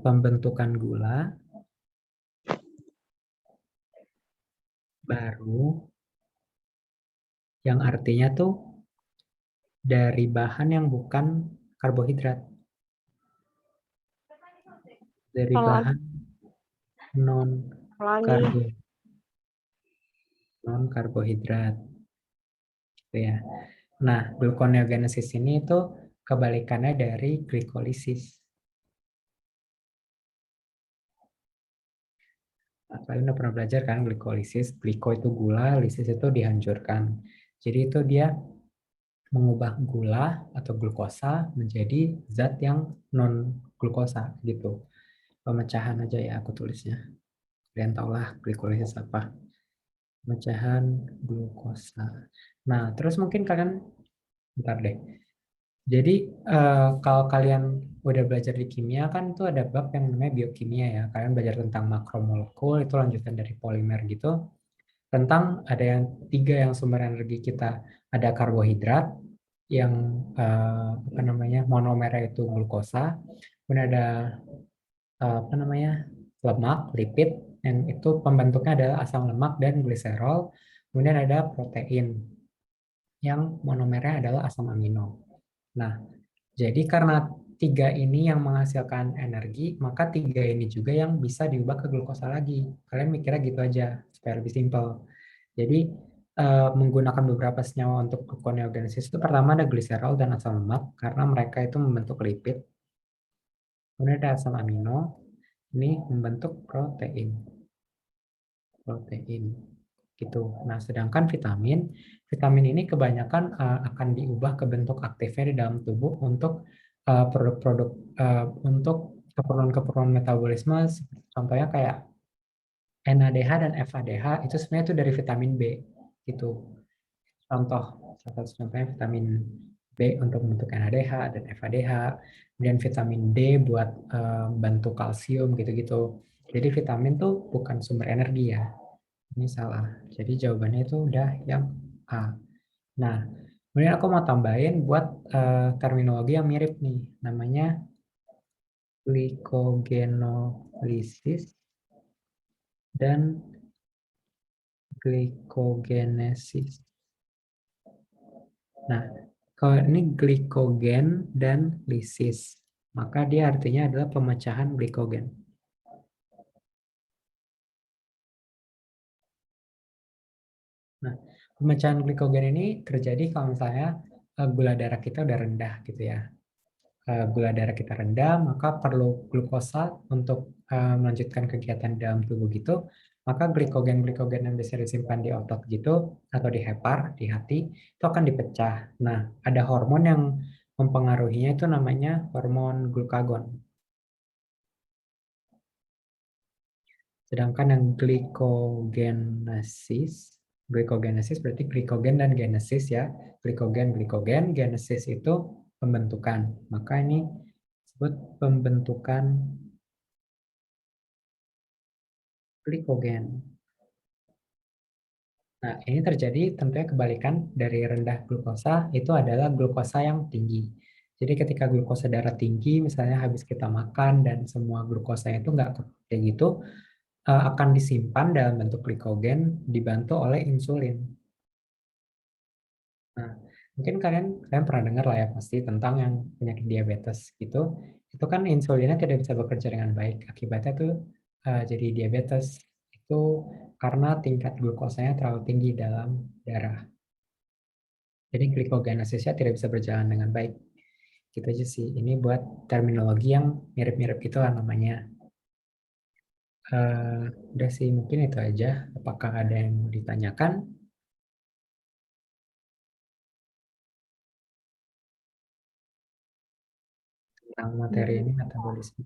pembentukan gula baru yang artinya tuh dari bahan yang bukan karbohidrat. Dari bahan non karbohidrat. Gitu ya. Nah, gluconeogenesis ini itu kebalikannya dari glikolisis. Kalian udah pernah belajar kan glikolisis? Gliko itu gula, lisis itu dihancurkan. Jadi itu dia mengubah gula atau glukosa menjadi zat yang non glukosa gitu. Pemecahan aja ya aku tulisnya. Kalian tahulah glikolisis apa. Pemecahan glukosa. Nah, terus mungkin kalian bentar deh. Jadi kalau kalian udah belajar di kimia kan itu ada bab yang namanya biokimia ya. Kalian belajar tentang makromolekul itu lanjutan dari polimer gitu. Tentang ada yang 3 yang sumber energi kita. Ada karbohidrat yang apa namanya monomernya itu glukosa. Kemudian ada apa namanya lemak, lipid yang itu pembentuknya adalah asam lemak dan gliserol. Kemudian ada protein yang monomernya adalah asam amino. Nah, jadi karena 3 ini yang menghasilkan energi, maka 3 ini juga yang bisa diubah ke glukosa lagi. Kalian mikirnya gitu aja, supaya lebih simpel. Jadi, menggunakan beberapa senyawa untuk gluconeogenesis itu pertama ada gliserol dan asam lemak, karena mereka itu membentuk lipid. Kemudian ada asam amino, ini membentuk protein. Gitu. Nah, sedangkan vitamin ini kebanyakan akan diubah ke bentuk aktifnya di dalam tubuh untuk produk-produk untuk keperluan-keperluan metabolisme, contohnya kayak NADH dan FADH itu sebenarnya itu dari vitamin B gitu. Contohnya vitamin B untuk membentuk NADH dan FADH, kemudian vitamin D buat bantu kalsium gitu-gitu. Jadi vitamin tuh bukan sumber energi ya. Ini salah. Jadi jawabannya itu udah yang A. Nah, kemudian aku mau tambahin buat terminologi yang mirip nih. Namanya glikogenolysis dan glikogenesis. Nah, kalau ini glikogen dan lisis, maka dia artinya adalah pemecahan glikogen. Nah, pemecahan glikogen ini terjadi kalau misalnya gula darah kita udah rendah gitu ya. Gula darah kita rendah, maka perlu glukosa untuk melanjutkan kegiatan dalam tubuh gitu. Maka glikogen-glikogen yang bisa disimpan di otot gitu atau di hepar, di hati, itu akan dipecah. Nah, ada hormon yang mempengaruhinya itu namanya hormon glukagon. Sedangkan yang glikogenesis berarti glikogen dan genesis ya. Glikogen, genesis itu pembentukan. Maka ini disebut pembentukan glikogen. Nah, ini terjadi tentunya kebalikan dari rendah glukosa itu adalah glukosa yang tinggi. Jadi ketika glukosa darah tinggi, misalnya habis kita makan dan semua glukosa itu nggak kayak gitu, akan disimpan dalam bentuk glikogen dibantu oleh insulin. Nah, mungkin kalian pernah dengar lah ya pasti tentang yang penyakit diabetes gitu. itu kan insulinnya tidak bisa bekerja dengan baik. Akibatnya tuh jadi diabetes. Itu karena tingkat glukosanya terlalu tinggi dalam darah. Jadi glikogenesisnya tidak bisa berjalan dengan baik. Gitu aja sih. Ini buat terminologi yang mirip-mirip gitu lah namanya. Udah sih, mungkin itu aja. Apakah ada yang mau ditanyakan? Tentang materi ini metabolisme.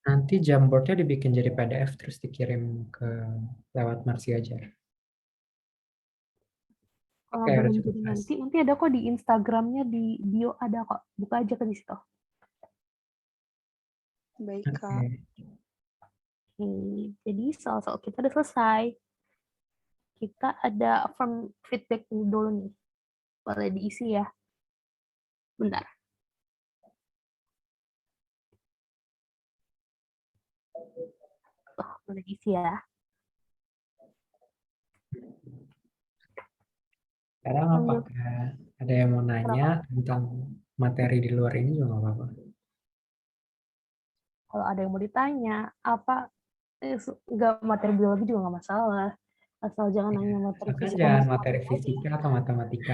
Nanti Jamboardnya dibikin jadi PDF terus dikirim ke lewat Marsi aja. Kalau Oke, udah belum cukup jadi Mas. nanti ada kok di Instagramnya, di bio ada kok. Buka aja ke di situ. Baik, Oke. Kak. Oke, jadi soal-soal kita udah selesai. Kita ada form feedback dulu nih. Boleh diisi ya. Bentar. Boleh diisi ya. Sekarang apakah ada yang mau nanya tentang materi di luar ini juga nggak apa-apa. Kalau ada yang mau ditanya, nggak materi biologi juga nggak masalah. Asal jangan nanya materi Bahkan fisika jangan matematika materi aja. fisika atau matematika.